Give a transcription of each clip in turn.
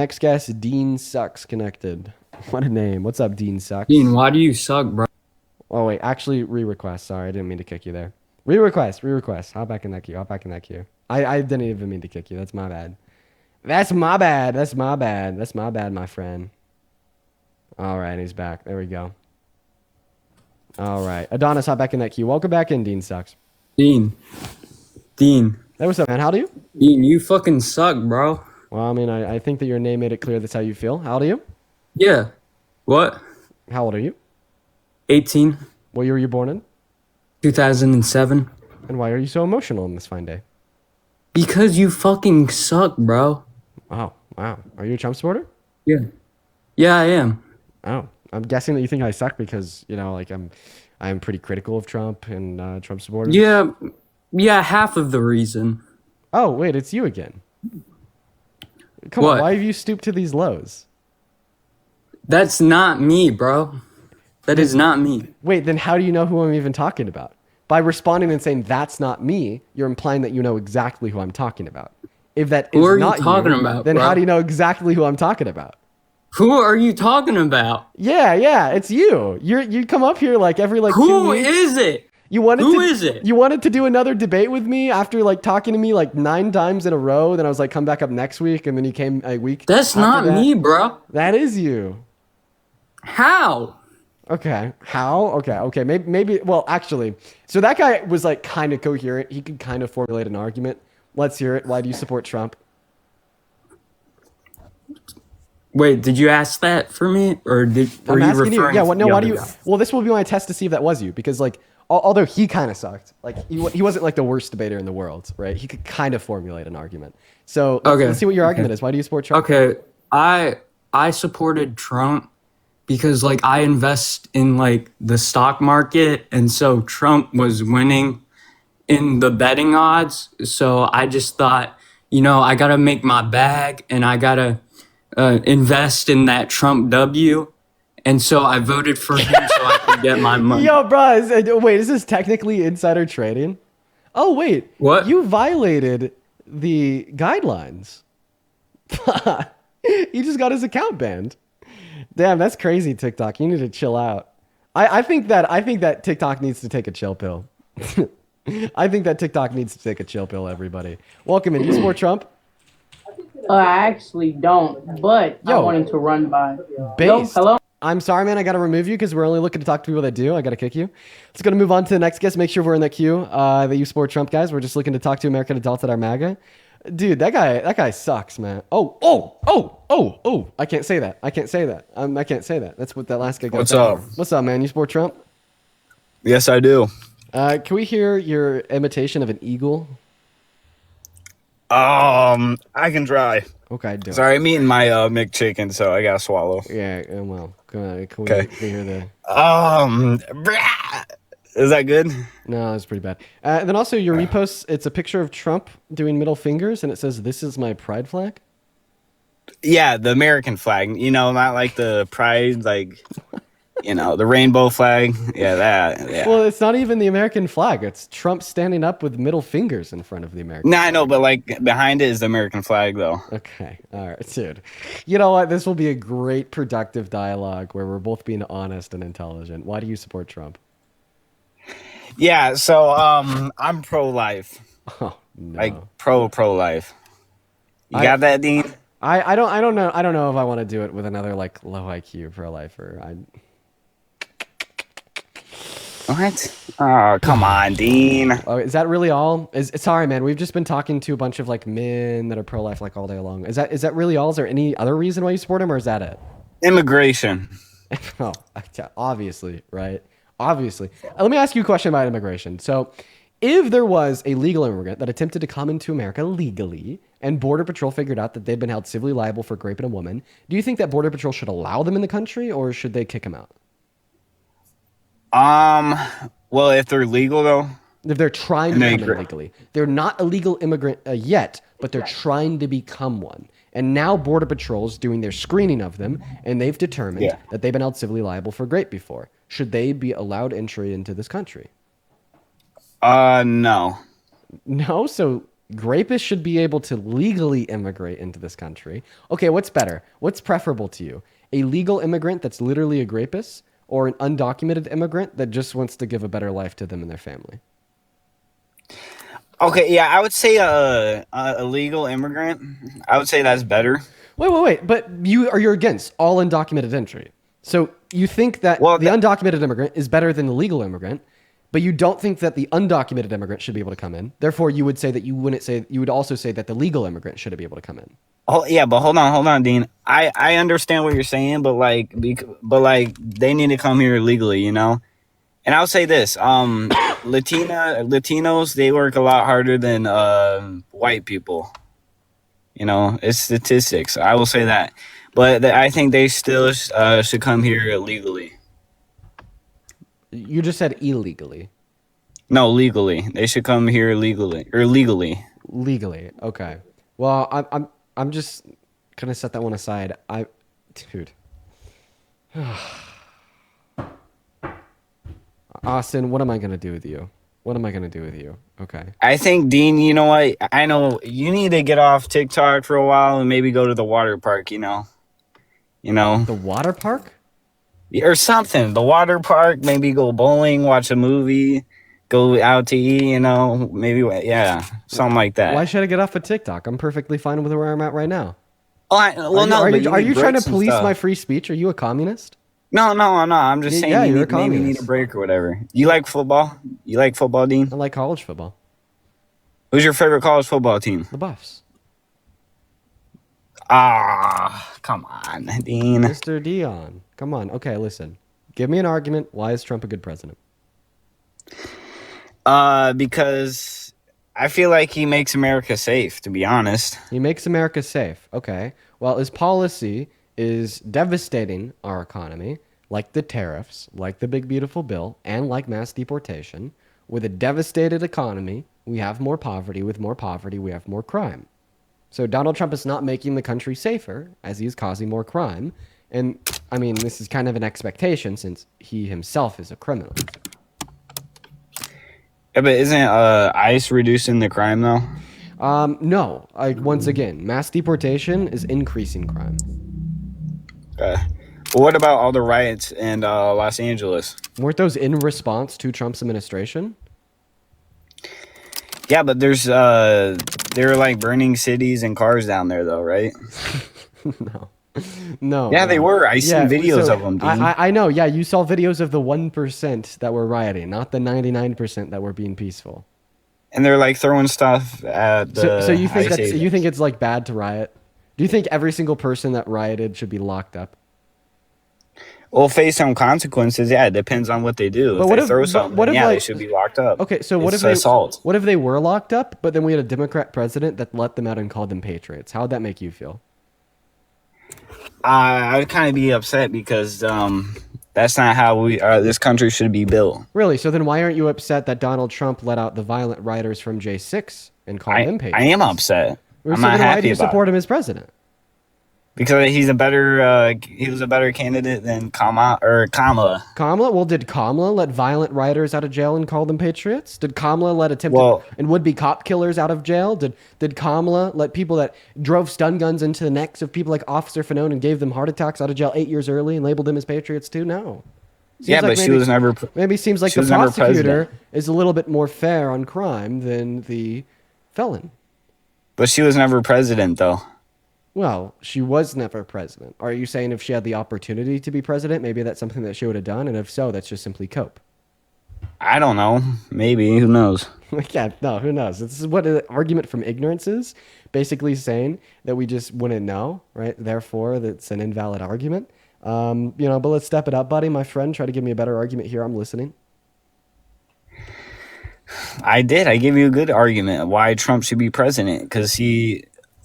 Next guest, Dean Sucks connected. What a name. What's up, Dean Dean, Sucks? why do you suck, bro? Oh, wait. Actually, re-request. Sorry, I didn't mean to kick you there. Re-request. Re-request. Hop back in that queue. Hop back in that queue. I didn't even mean to kick you. That's my bad. That's my bad. That's my bad. That's my bad, my friend. All right, he's back. There we go. All right. Adonis, hop back in that queue. Welcome back in, Dean Sucks. Dean, Dean, Hey, what's up, man? How old are you? Dean, you fucking suck, bro. Well, I mean, I think that your name made it clear that's how you feel. How old are you? Yeah. What? How old are you? 18, What year were you born in? 2007. And why are you so emotional on this fine day? Because you fucking suck, bro. Oh, wow. Are you a Trump supporter? Yeah. Yeah, I am. Oh, I'm guessing that you think I suck because like I'm pretty critical of Trump and Trump supporters. Yeah. Yeah, half of the reason. Oh, wait, it's you again. Come on, What? why have you stooped to these lows? That's not me, bro. That is not me. Wait, then how do you know who I'm even talking about? By responding and saying that's not me, you're implying that you know exactly who I'm talking about. If that Who are is you not talking you, about, then bro? how do you know exactly who I'm talking about? Who are you talking about? Yeah, it's you. You come up here like every like 2 Who weeks. is it? You wanted Who to, is it? You wanted to do another debate with me after like talking to me like 9 times in a row. Then I was like, come back up next week, and then you came a week. That's after not that. me, bro. That is you. How? Okay. How? Okay. Maybe. Well, actually, so that guy was like kind of coherent. He could kind of formulate an argument. Let's hear it. Why do you support Trump? Wait, did you ask that for me, or were I'm you asking you. referring Yeah. to What? No. the Why do other you? guy? Well, this will be my test to see if that was you, because like, although he kind of sucked, like he wasn't like the worst debater in the world, right? He could kind of formulate an argument. So Okay. let's see what your Okay. argument is. Why do you support Trump? Okay, I supported Trump because like I invest in like the stock market, and so Trump was winning in the betting odds. So I just thought, I gotta make my bag, and I gotta invest in that Trump W. And so I voted for him so I could get my money. Yo, bro, wait, is this technically insider trading? Oh, wait, What? you violated the guidelines. He just got his account banned. Damn, that's crazy, TikTok. You need to chill out. I think that TikTok needs to take a chill pill. I think that TikTok needs to take a chill pill, everybody. Welcome in. Do you support Trump? I actually don't, but I Yo. wanted to run by. Based. Hello? I'm sorry, man. I got to remove you because we're only looking to talk to people that do. I got to kick you. Let's go to move on to the next guest. Make sure we're in that queue that you support Trump, guys. We're just looking to talk to American adults that are MAGA. Dude, that guy sucks, man. Oh. I can't say that. I can't say that. I can't say that. That's what that last guy got. What's up? What's up, man? You support Trump? Yes, I do. Can we hear your imitation of an eagle? I can try. Okay, do it. Sorry, I'm eating my McChicken, so I gotta swallow. Yeah, well, can we Okay. hear the... Brah! Is that good? No, that's pretty bad. And then also your repost, it's a picture of Trump doing middle fingers, and it says, "This is my pride flag." Yeah, the American flag. Not like the pride, like, the rainbow flag. Yeah, that. Yeah. Well, it's not even the American flag. It's Trump standing up with middle fingers in front of the American. No, I know, but like behind it is the American flag, though. Okay. All right, dude. You know what? This will be a great productive dialogue where we're both being honest and intelligent. Why do you support Trump? Yeah, so I'm pro-life, Oh, no. like pro-life. You got that, Dean? I don't know if I want to do it with another like low IQ pro lifer. What? Oh, come on, Dean. Oh, is that really all? Sorry, man. We've just been talking to a bunch of like men that are pro life like all day long. Is that really all? Is there any other reason why you support him, or is that it? Immigration. Oh, obviously, right? Obviously. Let me ask you a question about immigration. So, if there was a legal immigrant that attempted to come into America legally and Border Patrol figured out that they've been held civilly liable for raping a woman, do you think that Border Patrol should allow them in the country or should they kick them out? Well, if they're legal though, If they're trying to And they come in agree. legally. They're not a legal immigrant yet, but they're trying to become one. And now Border Patrol's doing their screening of them, and they've determined Yeah. that they've been held civilly liable for rape before. Should they be allowed entry into this country? no. No, so Rapists should be able to legally immigrate into this country. Okay, what's better? What's preferable to you? A legal immigrant that's literally a rapist, or an undocumented immigrant that just wants to give a better life to them and their family? Okay, yeah, I would say a legal immigrant. I would say that's better. Wait. But you're against all undocumented entry. So you think that Well, the undocumented immigrant is better than the legal immigrant, but you don't think that the undocumented immigrant should be able to come in. Therefore, you would say that you would also say that the legal immigrant should be able to come in. oh yeah, but hold on, Dean. I understand what you're saying, but like they need to come here legally, you know. And I'll say this: Latinos, they work a lot harder than white people. You know, it's statistics. I will say that, but I think they still should come here legally. You just said illegally. No, legally. They should come here legally. Legally, okay. Well, I'm just gonna set that one aside. Dude, Austin, what am I gonna do with you? What am I gonna do with you? Okay. I think, Dean, you know what? I know you need to get off TikTok for a while and maybe go to the water park. You know, The water park? or something. The water park. Maybe go bowling, watch a movie, go out to eat. You know, maybe yeah, something like that. Why should I get off of TikTok? I'm perfectly fine with where I'm at right now. Well, no, Are but you, are need you trying to breaks and police stuff. my free speech? Are you a communist? No, I'm just saying Yeah, you you're a maybe need communist. a break or whatever. You like football? You like football, Dean? I like college football. Who's your favorite college football team? The Buffs. Ah, come on, Dean. Mr. Dion. Come on. Okay, listen. Give me an argument. Why is Trump a good president? Because I feel like he makes America safe, to be honest. He makes America safe. Okay. Well, his policy is devastating our economy, like the tariffs, like the big beautiful bill, and like mass deportation. With a devastated economy, we have more poverty. With more poverty, we have more crime. So Donald Trump is not making the country safer as he is causing more crime. And I mean, this is kind of an expectation since he himself is a criminal. Yeah, but isn't ICE reducing the crime though? No, once again, mass deportation is increasing crime. Well, what about all the riots in Los Angeles? Weren't those in response to Trump's administration? Yeah, but they're like burning cities and cars down there though, right? No. Yeah, they no. were. I seen videos of them. Dean. I know. Yeah, you saw videos of the 1% that were rioting, not the 99% that were being peaceful. And they're like throwing stuff at the. So you think ICE that's, you agents. think it's like bad to riot? Do you think every single person that rioted should be locked up? Will face some consequences? Yeah, it depends on what they do. But If what they if- throw but something, what if, yeah, they like- should be locked up. Okay, so what It's if they assault? What if they were locked up, but then we had a Democrat president that let them out and called them patriots? How would that make you feel? I would kind of be upset because that's not how this country should be built. Really? So then why aren't you upset that Donald Trump let out the violent rioters from J6 and called them patriots? I am upset. So I'm not then why happy do you about support it him as president? because he was a better candidate than Kamala. Kamala? Well, did Kamala let violent rioters out of jail and call them patriots? Did Kamala let attempted Well- and would-be cop killers out of jail? Did Kamala let people that drove stun guns into the necks of people like Officer Fanone and gave them heart attacks out of jail 8 years early and labeled them as patriots too? No. Seems Yeah, like but she was never. Maybe it seems like she the was never prosecutor president. is a little bit more fair on crime than the felon. But she was never president, though. Well, she was never president. Are you saying if she had the opportunity to be president, maybe that's something that she would have done? And if so, that's just simply cope. I don't know. Maybe. Who knows? Yeah, no, who knows? This is what an argument from ignorance is. Basically saying that we just wouldn't know, right? Therefore, that's an invalid argument. But let's step it up, buddy. My friend, try to give me a better argument here. I'm listening. I did. I gave you a good argument why Trump should be president because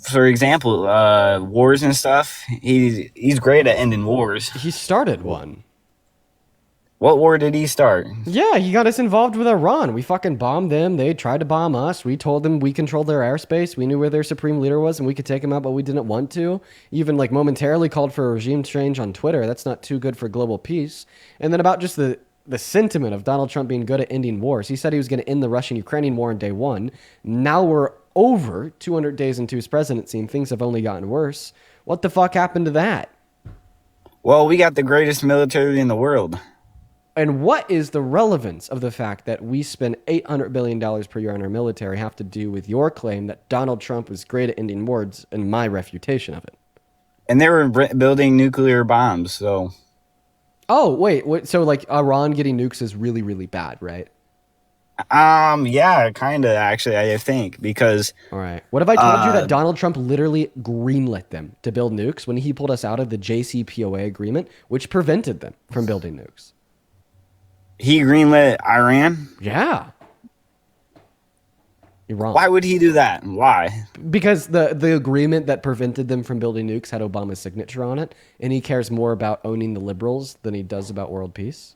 for example, wars and stuff. He's great at ending wars. He started one. What war did he start? Yeah, he got us involved with Iran. We fucking bombed them. They tried to bomb us. We told them we controlled their airspace. We knew where their supreme leader was and we could take him out, but we didn't want to. Even like momentarily called for a regime change on Twitter. That's not too good for global peace. And then about just the sentiment of Donald Trump being good at ending wars. He said he was going to end the Russian-Ukrainian war on day one. Now we're over 200 days into his presidency, and things have only gotten worse. What the fuck happened to that? Well, we got the greatest military in the world. And what is the relevance of the fact that we spend $800 billion per year on our military have to do with your claim that Donald Trump was great at ending wars and my refutation of it? And they were building nuclear bombs, so... Oh, wait. So, like, Iran getting nukes is really, really bad, right? Yeah, kind of, actually, I think, because... All right. What if I told you that Donald Trump literally greenlit them to build nukes when he pulled us out of the JCPOA agreement, which prevented them from building nukes? He greenlit Iran? Yeah. You're wrong. Why would he do that? Why? Because the agreement that prevented them from building nukes had Obama's signature on it, and he cares more about owning the liberals than he does about world peace.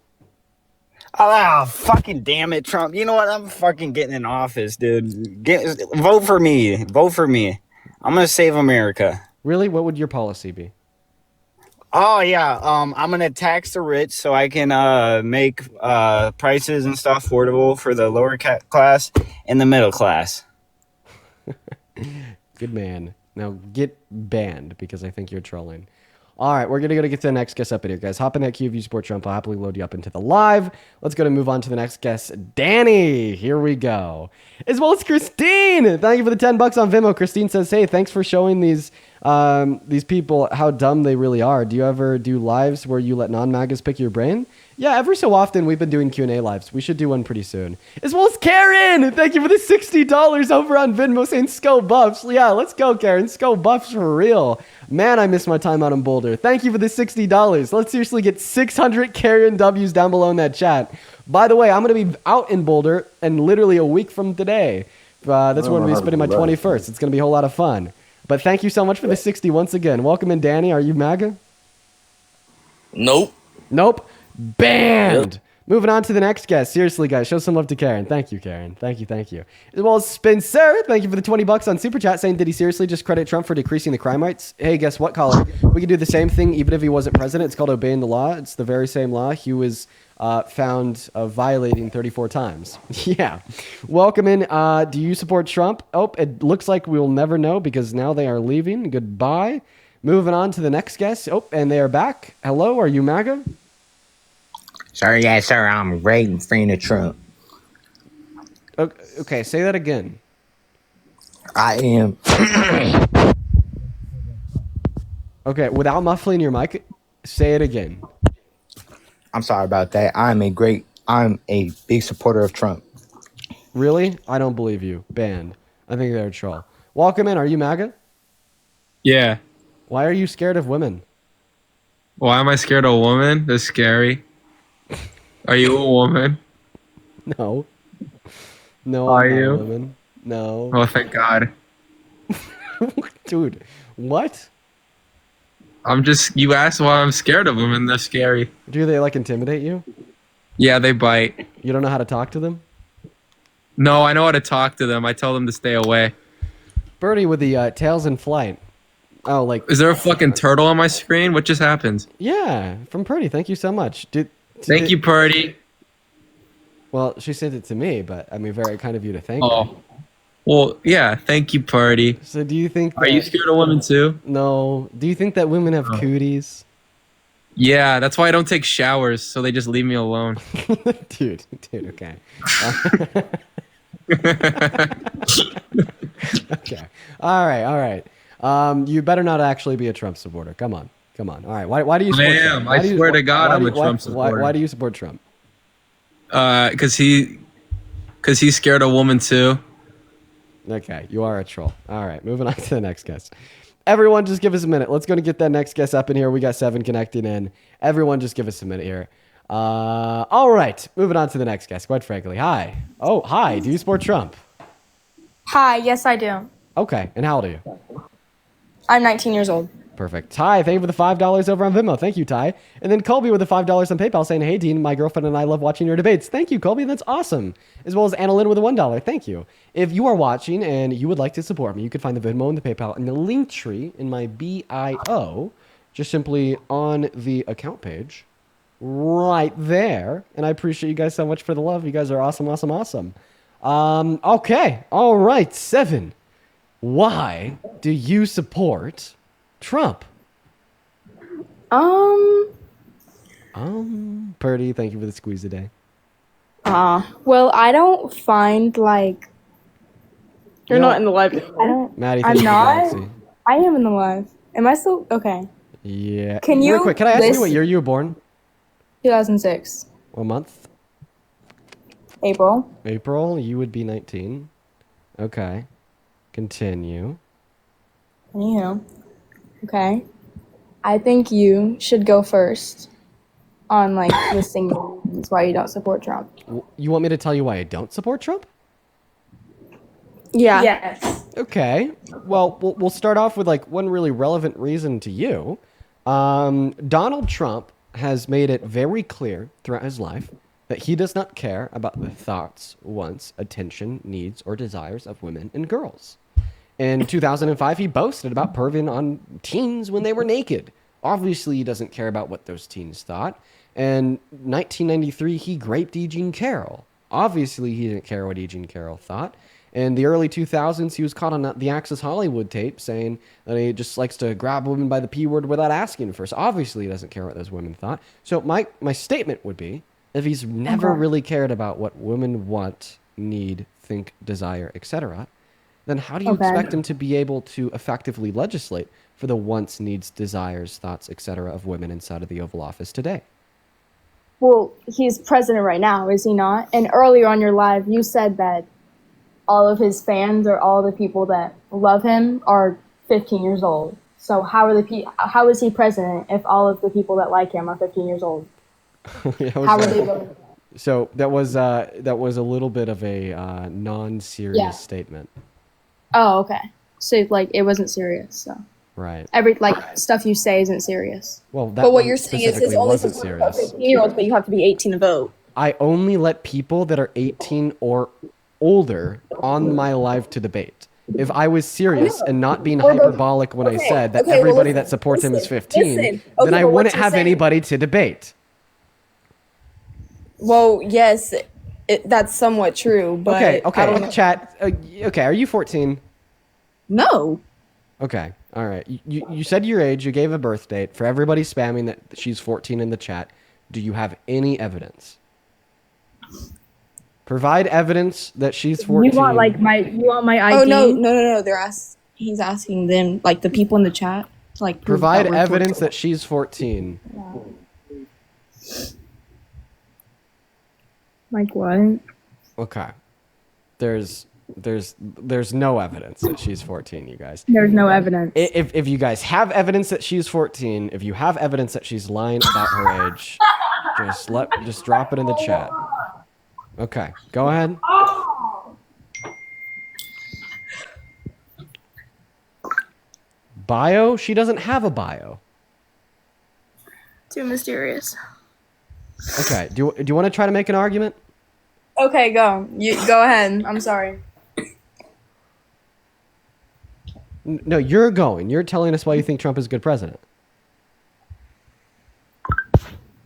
Oh, fucking damn it, Trump. You know what? I'm fucking getting in office, dude. Vote for me. Vote for me. I'm going to save America. Really? What would your policy be? Oh, yeah. I'm going to tax the rich so I can make prices and stuff affordable for the lower class and the middle class. Good man. Now get banned because I think you're trolling. All right, we're going to go to get to the next guest up in here, guys. Hop in that queue if you support Trump. I'll happily load you up into the live. Let's go to move on to the next guest, Danny. Here we go. As well as Christine. Thank you for the $10 on Venmo. Christine says, hey, thanks for showing these people how dumb they really are. Do you ever do lives where you let non-MAGAs pick your brain? Yeah, every so often we've been doing Q&A lives. We should do one pretty soon. As well as Karen. Thank you for the $60 over on Venmo saying Skull Buffs. Yeah, let's go, Karen. Skull Buffs for real. Man, I miss my time out in Boulder. Thank you for the $60. Let's seriously get 600 Karen W's down below in that chat. By the way, I'm going to be out in Boulder and literally a week from today. That's when we'll be spending my 21st. It's going to be a whole lot of fun. But thank you so much for the 60 once again. Welcome in, Danny. Are you MAGA? Nope. Nope. Banned. Yep. Moving on to the next guest. Seriously, guys, show some love to Karen. Thank you, Karen. Thank you. As well as Spencer, thank you for the $20 on Super Chat saying, did he seriously just credit Trump for decreasing the crime rates? Hey, guess what, caller? We can do the same thing even if he wasn't president. It's called obeying the law. It's the very same law he was found violating 34 times. Yeah. Welcome in. Do you support Trump? Oh, it looks like we'll never know because now they are leaving. Goodbye. Moving on to the next guest. Oh, and they are back. Hello, are you MAGA? Sorry, yes, sir. I'm great friend of Trump. Okay, say that again. I am. Okay, without muffling your mic, say it again. I'm sorry about that. I'm a big supporter of Trump. Really? I don't believe you. Banned. I think they're a troll. Welcome in. Are you MAGA? Yeah. Why are you scared of women? Why am I scared of a woman? That's scary. Are you a woman? No. No, Are I'm not you? a woman. No. Oh, thank God. Dude, what? You asked why I'm scared of women. They're scary. Do they like intimidate you? Yeah, they bite. You don't know how to talk to them? No, I know how to talk to them. I tell them to stay away. Birdie with the tails in flight. Oh, like... Is there a fucking turtle on my screen? What just happened? Yeah, from Purdy. Thank you so much. Thank you, Purdy. Well, she sent it to me, but I mean, very kind of you to thank her. Oh. Well, yeah, thank you, Purdy. So do you think Are you scared of women too? No. Do you think that women have cooties? Yeah, that's why I don't take showers, so they just leave me alone. Dude, okay. Okay. All right. You better not actually be a Trump supporter. Come on. All right. Why do you support Trump? I swear to God, I'm a Trump supporter. Why do you support Trump? Because he's scared of women too. Okay, you are a troll. All right, moving on to the next guest. Everyone, just give us a minute. Let's go and get that next guest up in here. We got 7 connecting in. Everyone, just give us a minute here. All right, moving on to the next guest. Quite frankly, hi. Oh, hi. Do you support Trump? Hi, yes I do. Okay, and how old are you? I'm 19 years old. Perfect. Ty, thank you for the $5 over on Venmo. Thank you, Ty. And then Colby with the $5 on PayPal saying, hey, Dean, my girlfriend and I love watching your debates. Thank you, Colby. That's awesome. As well as Annalyn with a $1. Thank you. If you are watching and you would like to support me, you can find the Venmo and the PayPal in the link tree in my bio, just simply on the account page right there. And I appreciate you guys so much for the love. You guys are awesome. Okay. All right. 7. Why do you support Trump? Purdy, thank you for the squeeze today. Well, I don't find like You're You not know- in the live. I don't. Maddie, I'm thank you for the not. galaxy. I am in the live. Am I still okay? Yeah. Can Real you quick, can I ask you list- what year you were born? 2006 What month? April. April. You would be 19. Okay. Continue. Anywho, okay. I think you should go first on like listing the reasons why you don't support Trump. You want me to tell you why I don't support Trump? Yeah. Yes. Okay. Well, we'll start off with like one really relevant reason to you. Donald Trump has made it very clear throughout his life that he does not care about the thoughts, wants, attention, needs, or desires of women and girls. In 2005, he boasted about perving on teens when they were naked. Obviously, he doesn't care about what those teens thought. In 1993, he raped E. Jean Carroll. Obviously, he didn't care what E. Jean Carroll thought. In the early 2000s, he was caught on the Access Hollywood tape saying that he just likes to grab women by the P word without asking first. Obviously, he doesn't care what those women thought. So my statement would be, if he's never really cared about what women want, need, think, desire, etc., then how do you expect him to be able to effectively legislate for the wants, needs, desires, thoughts, etc. of women inside of the Oval Office today? Well, he's president right now, is he not? And earlier on your live, you said that all of his fans or all the people that love him are 15 years old. So how is he president if all of the people that like him are 15 years old? How are they voting? So that was a little bit of a non-serious statement. Oh, okay. So like it wasn't serious. So Right. every like stuff you say isn't serious. Well, that But what one you're saying is specifically his only wasn't support for serious. 15-year-olds, but you have to be 18 to vote. I only let people that are 18 or older on my live to debate. If I was serious and not being hyperbolic when I said that everybody that supports him is 15, then I wouldn't have anybody to debate. Well, yes, that's somewhat true, but I don't Okay, know. chat. Okay, are you 14? No. Okay, all right. You said your age, you gave a birth date. For everybody spamming that she's 14 in the chat, do you have any evidence? Provide evidence that she's 14. You want my ID? Oh no. He's asking them, like the people in the chat, to, like prove Provide that we're evidence 14. that she's 14. Like what? Okay. There's no evidence that she's 14, you guys. There's no evidence. If you guys have evidence that she's 14, if you have evidence that she's lying about her age, just drop it in the chat. Okay, go ahead. Bio? She doesn't have a bio. Too mysterious. Okay, do you want to try to make an argument? Okay, go. You go ahead. I'm sorry. No, you're going. You're telling us why you think Trump is a good president.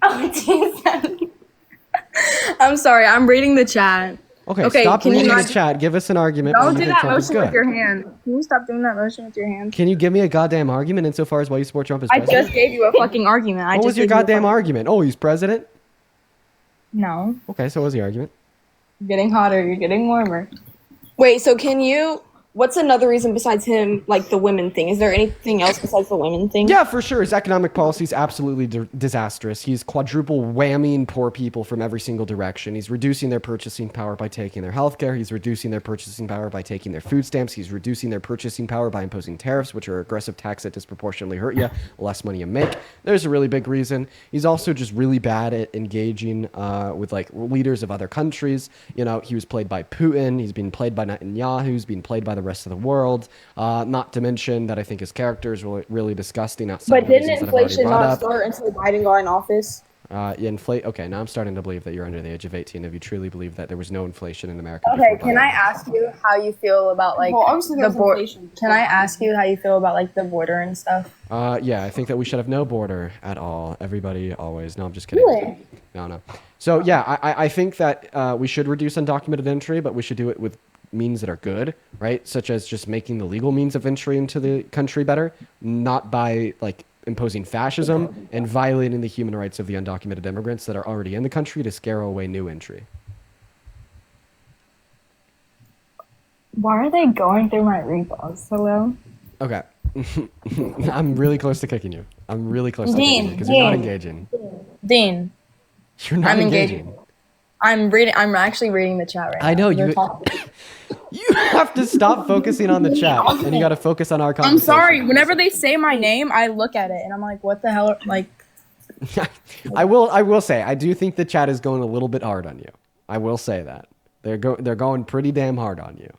Oh, jeez. I'm sorry. I'm reading the chat. Okay, stop can you reading the not- chat. Give us an argument why Don't you do think that Trump is motion with good. your hand. Can you stop doing that motion with your hand? Can you give me a goddamn argument insofar as why you support Trump as I president? just gave you a fucking argument. What was your goddamn argument? Oh, he's president? No. Okay, so what was the argument? You're getting hotter. You're getting warmer. Wait, so what's another reason besides him, like the women thing? Is there anything else besides the women thing? Yeah, for sure. His economic policy is absolutely disastrous. He's quadruple whamming poor people from every single direction. He's reducing their purchasing power by taking their health care. He's reducing their purchasing power by taking their food stamps. He's reducing their purchasing power by imposing tariffs, which are aggressive tax that disproportionately hurt you. The less money you make. There's a really big reason. He's also just really bad at engaging with like leaders of other countries. You know, he was played by Putin. He's being played by Netanyahu. He's being played by the rest of the world. Not to mention that I think his character is really, really disgusting outside But of the didn't reasons that I've already inflation brought not up. start until Biden got in office? Okay, now I'm starting to believe that you're under the age of 18 if you truly believe that there was no inflation in America. Okay, before can Biden. I ask you how you feel about like Well, obviously the there's border? inflation. Can I ask you how you feel about like the border and stuff? Yeah, I think that we should have no border at all. Everybody, always. No, I'm just kidding. Really? No. So yeah, I think that we should reduce undocumented entry, but we should do it with means that are good, right? Such as just making the legal means of entry into the country better, not by like imposing fascism and violating the human rights of the undocumented immigrants that are already in the country to scare away new entry. Why are they going through my reballs so well? Okay. I'm really close to kicking you. I'm really close to kicking you Dean, because you're not Dean. engaging. Dean, You're not I'm engaging. engaging. I'm actually reading the chat right now. I know, They're you- talking. You have to stop focusing on the chat and you got to focus on our I'm conversation. sorry. Whenever they say my name, I look at it and I'm like, what the hell? Like, I will say I do think the chat is going a little bit hard on you. I will say that. They're going pretty damn hard on you.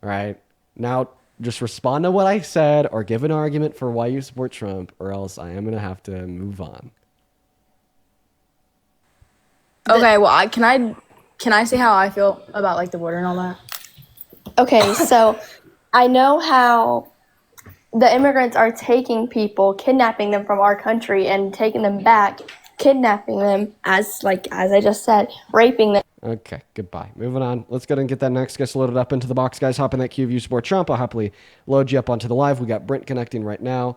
All right? Now just respond to what I said or give an argument for why you support Trump or else I am going to have to move on. okay, well, can I say how I feel about like the border and all that? Okay, so I know how the immigrants are taking people, kidnapping them from our country and taking them back, kidnapping them as I just said, raping them. Okay, goodbye. Moving on. Let's go ahead and get that next guest loaded up into the box, guys. Hop in that queue if you support Trump. I'll happily load you up onto the live. We got Brent connecting right now.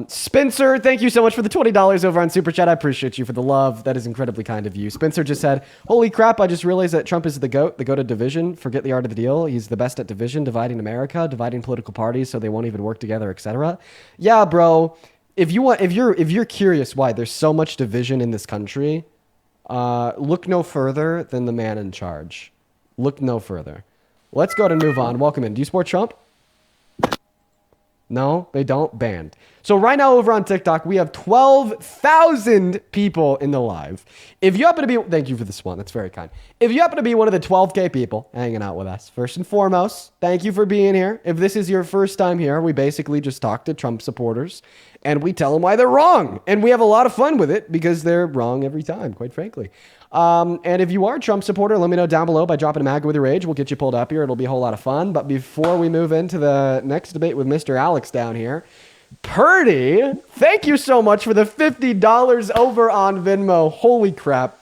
Spencer, thank you so much for the $20 over on Super Chat. I appreciate you for the love. That is incredibly kind of you. Spencer just said, holy crap, I just realized that Trump is the GOAT of division. Forget the art of the deal. He's the best at division, dividing America, dividing political parties so they won't even work together, etc. Yeah, bro. If you're curious why there's so much division in this country, look no further than the man in charge. Look no further. Let's go ahead and move on. Welcome in. Do you support Trump? No, they don't. Banned. So right now over on TikTok, we have 12,000 people in the live. If you happen to be, thank you for this one. That's very kind. If you happen to be one of the 12K people hanging out with us, first and foremost, thank you for being here. If this is your first time here, we basically just talk to Trump supporters and we tell them why they're wrong. And we have a lot of fun with it because they're wrong every time, quite frankly. And if you are a Trump supporter, let me know down below by dropping a Maga with your age. We'll get you pulled up here. It'll be a whole lot of fun. But before we move into the next debate with Mr. Alex down here, Purdy, thank you so much for the $50 over on Venmo. Holy crap.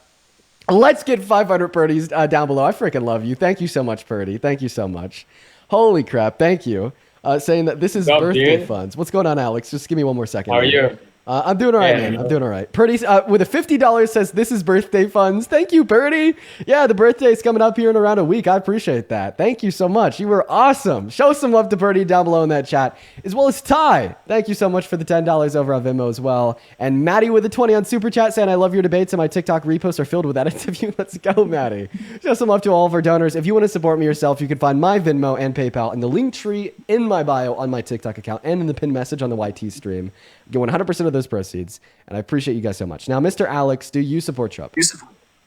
Let's get 500 Purdy's down below. I freaking love you. Thank you so much, Purdy. Thank you so much. Holy crap. Thank you. Saying that this is What's up, birthday dude? funds. What's going on, Alex? Just give me one more second. How are you? I'm doing all right, man. I'm doing all right. Purdy, with a $50 says this is birthday funds. Thank you, Purdy. Yeah, the birthday is coming up here in around a week. I appreciate that. Thank you so much. You were awesome. Show some love to Purdy down below in that chat, as well as Ty. Thank you so much for the $10 over on Venmo as well. And Maddie with the 20 on Super Chat saying, I love your debates and my TikTok reposts are filled with edits of you. Let's go, Maddie. Show some love to all of our donors. If you want to support me yourself, you can find my Venmo and PayPal in the link tree in my bio on my TikTok account and in the pinned message on the YT stream. Get 100% of those proceeds. And I appreciate you guys so much. Now, Mr. Alex, do you support Trump?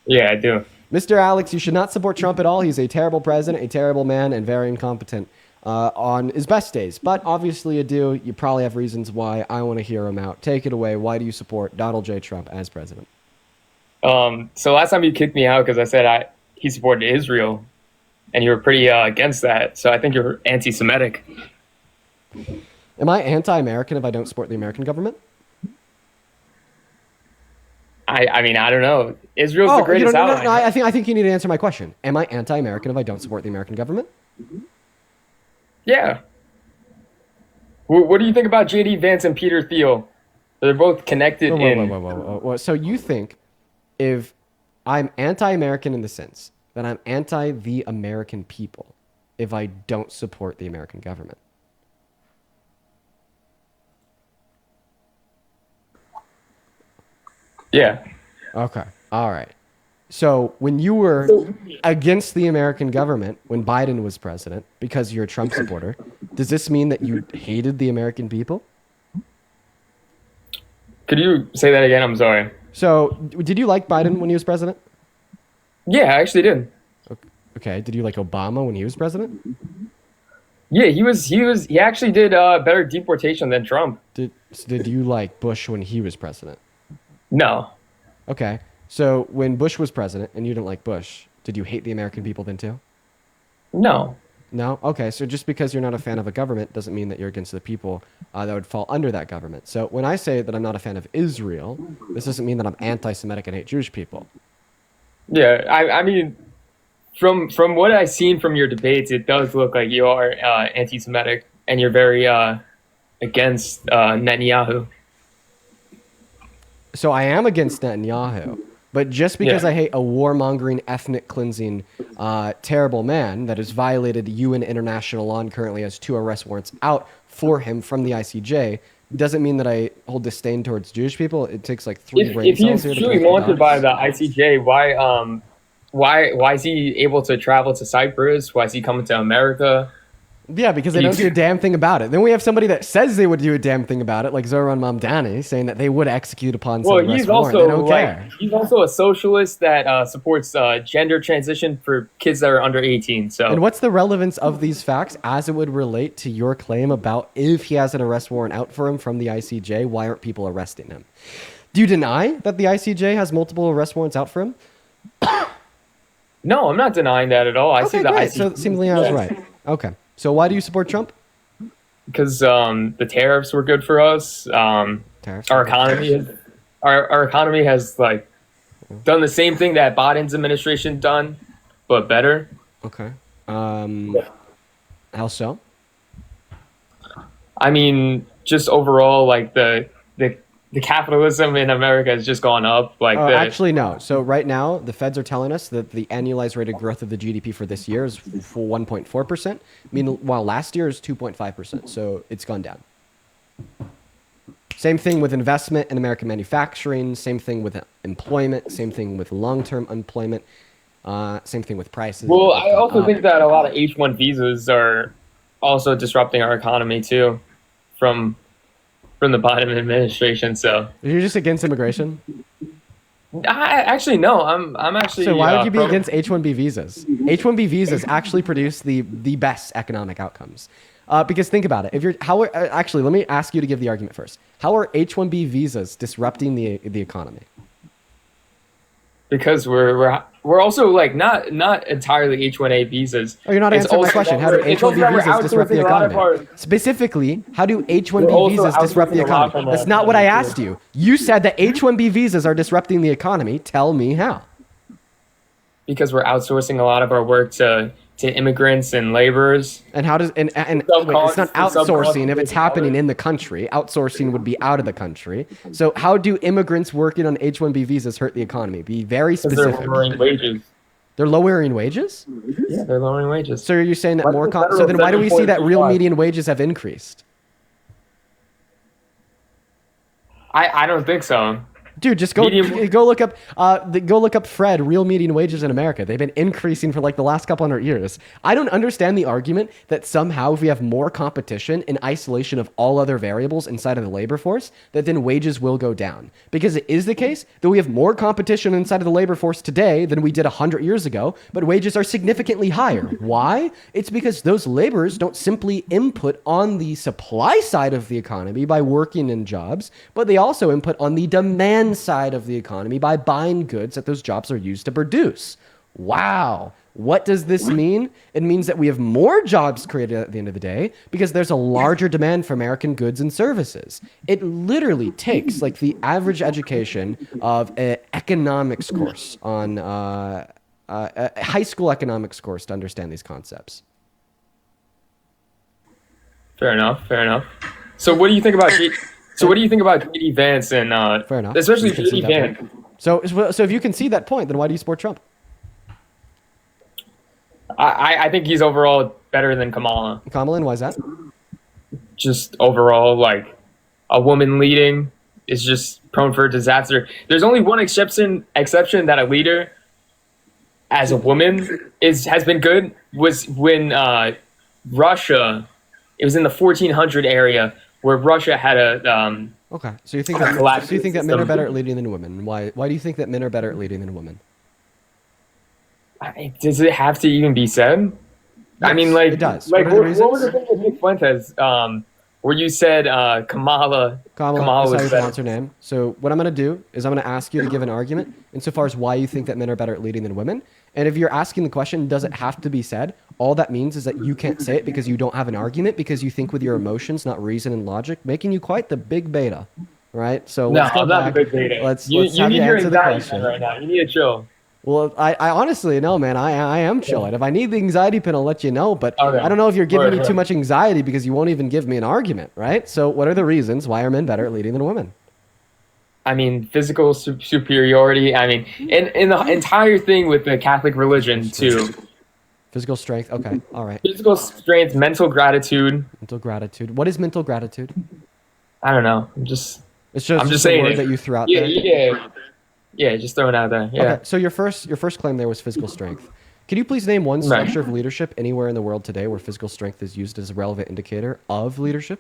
Yeah, I do. Mr. Alex, you should not support Trump at all. He's a terrible president, a terrible man, and very incompetent on his best days. But obviously you do. You probably have reasons why. I want to hear them out. Take it away. Why do you support Donald J. Trump as president? So last time you kicked me out because I said he supported Israel, and you were pretty against that. So I think you're anti-Semitic. Am I anti-American if I don't support the American government? I mean, I don't know. Israel's the greatest ally. No, I think you need to answer my question. Am I anti-American if I don't support the American government? Yeah. What do you think about J.D. Vance and Peter Thiel? They're both connected Whoa. So you think if I'm anti-American in the sense that I'm anti the American people if I don't support the American government? Yeah. Okay. All right. So when you were against the American government when Biden was president because you're a Trump supporter, does this mean that you hated the American people? Could you say that again? I'm sorry. So did you like Biden when he was president? Yeah, I actually did. Okay. Did you like Obama when he was president? Yeah, he actually did better deportation than Trump. Did you like Bush when he was president? No. Okay. So when Bush was president and you didn't like Bush, did you hate the American people then too? No. No? Okay. So just because you're not a fan of a government doesn't mean that you're against the people that would fall under that government. So when I say that I'm not a fan of Israel, this doesn't mean that I'm anti-Semitic and hate Jewish people. Yeah, I mean, from what I've seen from your debates, it does look like you are anti-Semitic and you're very against Netanyahu. So I am against Netanyahu, but just because I hate a warmongering, ethnic cleansing, terrible man that has violated UN international law and currently has 2 arrest warrants out for him from the ICJ, doesn't mean that I hold disdain towards Jewish people. It takes like 3 brain If cells he's here to truly connect the wanted by dots. the ICJ, why is he able to travel to Cyprus? Why is he coming to America? Yeah, because they don't do a damn thing about it. Then we have somebody that says they would do a damn thing about it, like Zoran Mamdani, saying that they would execute upon some arrest warrant. They don't care. He's also a socialist that supports gender transition for kids that are under 18. So And what's the relevance of these facts as it would relate to your claim about if he has an arrest warrant out for him from the ICJ, why aren't people arresting him? Do you deny that the ICJ has multiple arrest warrants out for him? no, I'm not denying that at all. I see the great. ICJ So seemingly I was right. Okay. So why do you support Trump? because the tariffs were good for us. Tariffs. Our economy has like done the same thing that Biden's administration done, but better. Okay. How so? I mean, just overall, like the capitalism in America has just gone up. Like Actually, no. So right now, the feds are telling us that the annualized rate of growth of the GDP for this year is 1.4%, meanwhile last year is 2.5%. So it's gone down. Same thing with investment in American manufacturing. Same thing with employment. Same thing with long-term employment. Same thing with prices. well, I also think that a lot of H-1 visas are also disrupting our economy too, from the Biden administration. So You're just against immigration? I actually no, I'm actually. So why would you be pro- against H-1B visas? H-1B visas actually produce the best economic outcomes. Because think about it. If you're actually, let me ask you to give the argument first. How are H-1B visas disrupting the economy? Because we're also like not entirely H-1A visas. Oh, you're not It's answering my also question. that How do we're- it's also that H-1B we're visas disrupt the outsourcing a lot of economy? our- Specifically, how do We're H-1B also visas disrupt the outsourcing a lot economy? from That's the not what I economy, asked too. you. You said that H-1B visas are disrupting the economy. Tell me how. because we're outsourcing a lot of our work to immigrants and laborers. And how does and wait, it's not outsourcing if it's happening in the country. Outsourcing would be out of the country. So how do immigrants working on H-1B visas hurt the economy? Be very Because they're specific. lowering wages. They're lowering wages? Yeah, they're lowering wages. So you're saying that What's more the so federal then why do we see that real 7.25? median wages have increased? I don't think so. Dude, just go Median- go look up Fred real median wages in America. They've been increasing for like the last couple hundred years. I don't understand the argument that somehow if we have more competition in isolation of all other variables inside of the labor force, that then wages will go down. Because it is the case that we have more competition inside of the labor force today than we did 100 years ago, but wages are significantly higher. Why? It's because those laborers don't simply input on the supply side of the economy by working in jobs, but they also input on the demand side of the economy by buying goods that those jobs are used to produce. Wow. What does this mean? It means that we have more jobs created at the end of the day because there's a larger demand for American goods and services. It literally takes like the average education of an economics course on a high school economics course to understand these concepts. Fair enough. So what do you think about JD Vance and Fair enough. especially You can see JD that Vance? point. So if you can see that point, then why do you support Trump? I think he's overall better than Kamala. Kamala, and why is that? Just overall, like a woman leading is just prone for disaster. There's only one exception that a leader as a woman has been good was when Russia. It was in the 1400 area where Russia had a Okay, so you think that men are better at leading than women? Why do you think that men are better at leading than women? Does it have to even be said? I mean, Yes, like, it does. Like, What are the what was reasons? the thing with Nick Fuentes? Where you said Kamala That's how was you better. pronounce her name. So what I'm going to do is I'm going to ask you to give an argument insofar as why you think that men are better at leading than women. And if you're asking the question, does it have to be said? All that means is that you can't say it because you don't have an argument, because you think with your emotions, not reason and logic, making you quite the big beta, right? So No, let's go I'm not back. the big beta. Let's you have need you your answer the anxiety question. right now. You need to chill. Well, I honestly no, man. I am chilling. If I need the anxiety pin, I'll let you know. But Okay. I don't know if you're giving me Right. too much anxiety because you won't even give me an argument, right? So, what are the reasons why are men better at leading than women? I mean, physical superiority. I mean, in the entire thing with the Catholic religion too. Physical strength. Okay, all right. Physical strength, mental gratitude. Mental gratitude. What is mental gratitude? I don't know. I'm just It's I'm just just a saying word it. that you threw out Yeah, there. yeah. Just throwing it out there. Yeah. Okay, so your first claim there was physical strength. Can you please name one Right. structure of leadership anywhere in the world today where physical strength is used as a relevant indicator of leadership?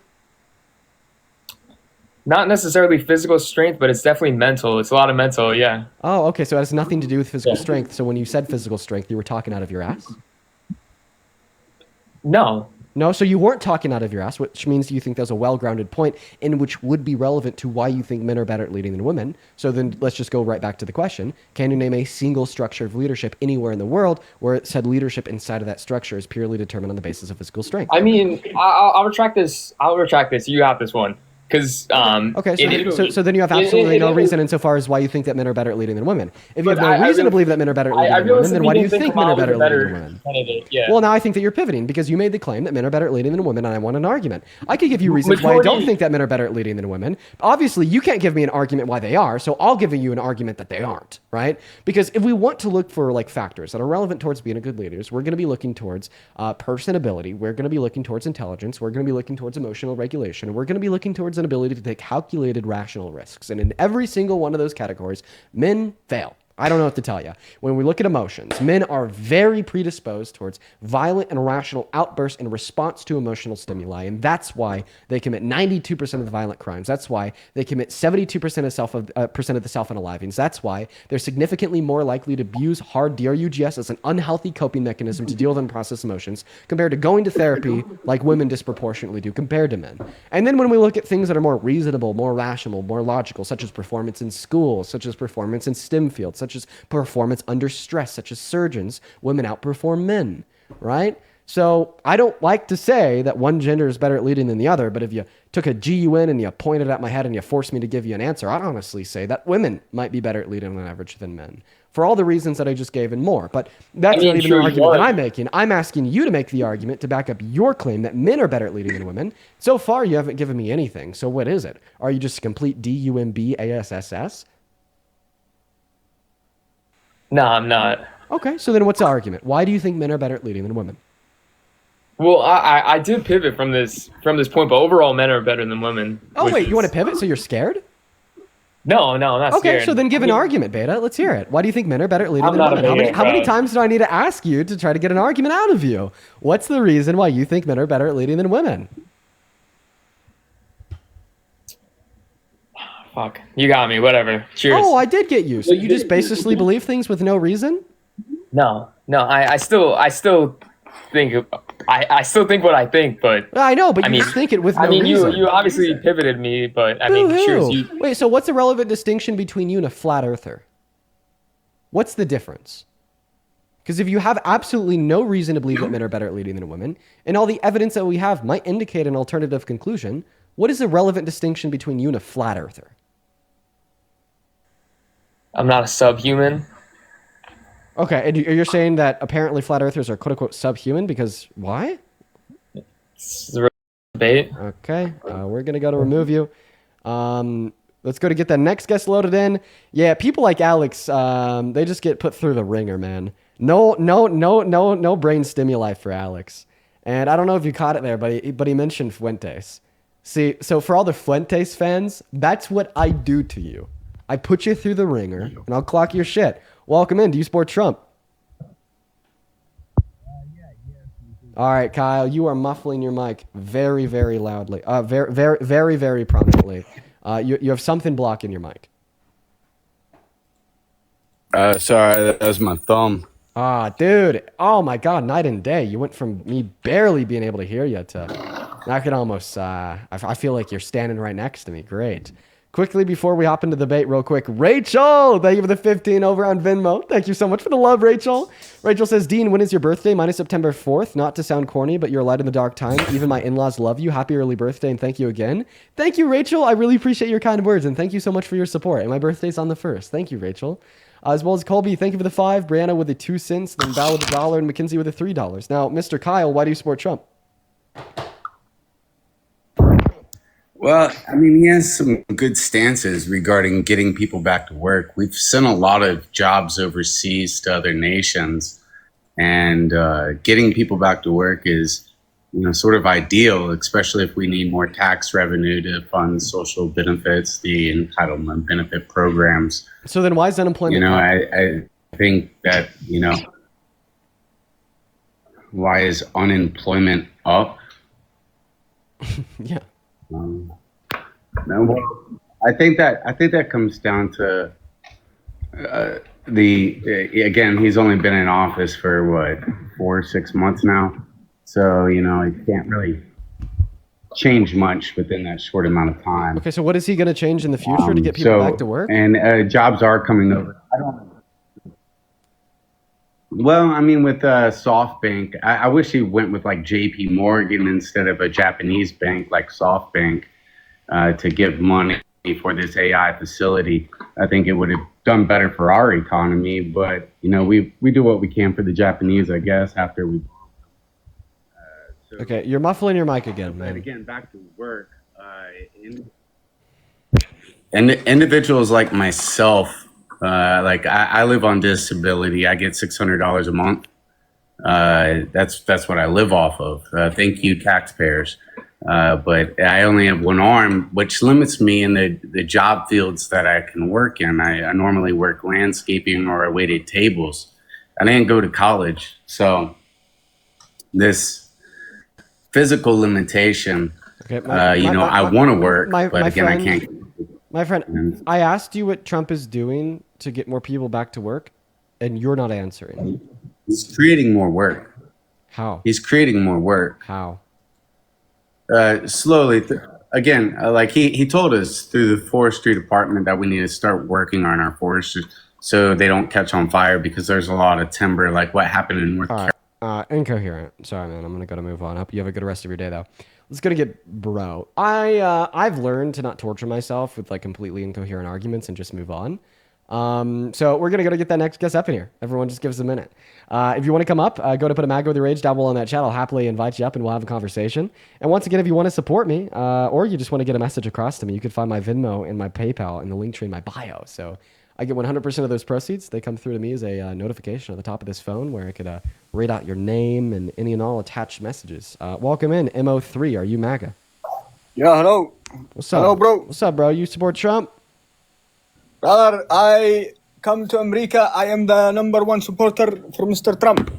Not necessarily physical strength, but it's definitely mental. It's a lot of mental. Yeah. Oh, okay, so it has nothing to do with physical Yeah. strength. So when you said physical strength, you were talking out of your ass? No. No, so you weren't talking out of your ass, which means you think there's a well-grounded point in which would be relevant to why you think men are better at leading than women. So then let's just go right back to the question. Can you name a single structure of leadership anywhere in the world where it said leadership inside of that structure is purely determined on the basis of physical strength? I mean, I'll retract this. I'll retract this. You got this one. Because Okay, so, in Italy, so then you have in absolutely no Italy- reason insofar as why you think that men are better at leading than women. If you have But no I reason to really- believe that men are better at I leading than women, then realistically why do you didn't think Kamal men are was better a at leading better than women? candidate. Yeah. Well, now I think that you're pivoting because you made the claim that men are better at leading than women, and I want an argument. I could give you reasons why I don't Majority- think that men are better at leading than women. Obviously, you can't give me an argument why they are, so I'll give you an argument that they aren't, right? Because if we want to look for like factors that are relevant towards being a good leaders, we're going to be looking towards personability, we're going to be looking towards intelligence, we're going to be looking towards emotional regulation, and we're going to be looking towards an ability to take calculated rational risks. And in every single one of those categories, men fail. I don't know what to tell you. When we look at emotions, men are very predisposed towards violent and irrational outbursts in response to emotional stimuli. And that's why they commit 92% of the violent crimes. That's why they commit 72% of the self-unalivings. That's why they're significantly more likely to abuse hard DRUGS as an unhealthy coping mechanism to deal with and process emotions compared to going to therapy like women disproportionately do compared to men. And then when we look at things that are more reasonable, more rational, more logical, such as performance in school, such as performance in STEM fields, such as performance under stress, such as surgeons, women outperform men, right? So I don't like to say that one gender is better at leading than the other, but if you took a GUN and you pointed at my head and you forced me to give you an answer, I'd honestly say that women might be better at leading on average than men for all the reasons that I just gave and more. But that's I mean, not even sure the you argument that are. I'm making. I'm asking you to make the argument to back up your claim that men are better at leading than women. So far, you haven't given me anything. So what is it? Are you just a complete DUMB No, I'm not. Okay, so then what's the argument? Why do you think men are better at leading than women? Well, I did pivot from this point, but overall, men are better than women. Oh, which wait, you want to is- pivot? So you're scared? No, I'm not Okay, scared. so then give an I mean, argument, Beta. Let's hear it. Why do you think men are better at leading I'm than not a women? beta, How many bro. times do I need to ask you to try to get an argument out of you? What's the reason why you think men are better at leading than women? Fuck, you got me. Whatever. Cheers. Oh, I did get you. So you just basically believe things with no reason? No, I still think I still think what I think, but I know, but I you mean- just think it with no I mean, reason. you obviously pivoted me, but I mean, Boo-hoo. cheers. You Wait, so what's the relevant distinction between you and a flat earther? What's the difference? Because if you have absolutely no reason to believe that men are better at leading than women, and all the evidence that we have might indicate an alternative conclusion, what is the relevant distinction between you and a flat earther? I'm not a subhuman. Okay, and you're saying that apparently flat earthers are quote unquote subhuman because why? It's a real debate. Okay, we're gonna go to remove you. Let's go to get the next guest loaded in. Yeah, people like Alex, they just get put through the ringer, man. No brain stimuli for Alex. And I don't know if you caught it there, but he mentioned Fuentes. See, so for all the Fuentes fans, that's what I do to you. I put you through the ringer, and I'll clock your shit. Welcome in. Do you support Trump? All right, Kyle, you are muffling your mic very, very loudly. Very prominently. You have something blocking your mic. Sorry, that was my thumb. Ah, dude. Oh my God, night and day. You went from me barely being able to hear you to I could almost. I feel like you're standing right next to me. Great. Quickly before we hop into the debate, real quick, Rachel, thank you for the 15 over on Venmo. Thank you so much for the love, Rachel. Rachel says, Dean, when is your birthday? Mine is September 4th. Not to sound corny, but you're a light in the dark time. Even my in-laws love you. Happy early birthday, and thank you again. Thank you, Rachel. I really appreciate your kind words, and thank you so much for your support. And my birthday's on the 1st. Thank you, Rachel. As well as Colby, thank you for the 5. Brianna with the 2 cents. Then Val with the $1 and Mackenzie with the $3. Now, Mr. Kyle, why do you support Trump? Well, I mean, he has some good stances regarding getting people back to work. We've sent a lot of jobs overseas to other nations, and getting people back to work is, sort of ideal, especially if we need more tax revenue to fund social benefits, the entitlement benefit programs. So then why is unemployment up? I think that, why is unemployment up? Yeah. No, well, I think that comes down to again, he's only been in office for what, 4 or 6 months now, so he can't really change much within that short amount of time. Okay, so what is he going to change in the future to get people back to work? And jobs are coming over. Well, I mean, with SoftBank, I wish he went with like JP Morgan instead of a Japanese bank like SoftBank to give money for this AI facility. I think it would have done better for our economy, but we do what we can for the Japanese, I guess, after we. Okay, you're muffling your mic again, man. But again, back to work. And individuals like myself. Like I live on disability. I get $600 a month. That's what I live off of. Thank you, taxpayers. But I only have one arm, which limits me in the job fields that I can work in. I normally work landscaping or I waited tables. I didn't go to college, so this physical limitation. Okay, I want to work, but again, I can't. My friend, I asked you what Trump is doing to get more people back to work, and you're not answering. He's creating more work. How? He's creating more work. How? Slowly. Again, like he told us through the forestry department that we need to start working on our forests so they don't catch on fire because there's a lot of timber, like what happened in North Carolina. Incoherent. Sorry, man. I'm gonna move on. Hope you have a good rest of your day, though. Let's go to get bro. I've learned to not torture myself with like completely incoherent arguments and just move on. So we're gonna go to get that next guest up in here. Everyone, just give us a minute. If you want to come up, go to put a Maga with your rage down below on that chat. I'll happily invite you up and we'll have a conversation. And once again, if you want to support me, or you just want to get a message across to me, you can find my Venmo and my PayPal in the link tree in my bio. So I get 100% of those proceeds. They come through to me as a notification at the top of this phone where I could read out your name and any and all attached messages. Welcome in, Mo3. Are you Maga? Yeah, hello. What's up? Hello, bro. What's up, bro? You support Trump? Brother, I come to America. I am the #1 supporter for Mr. Trump.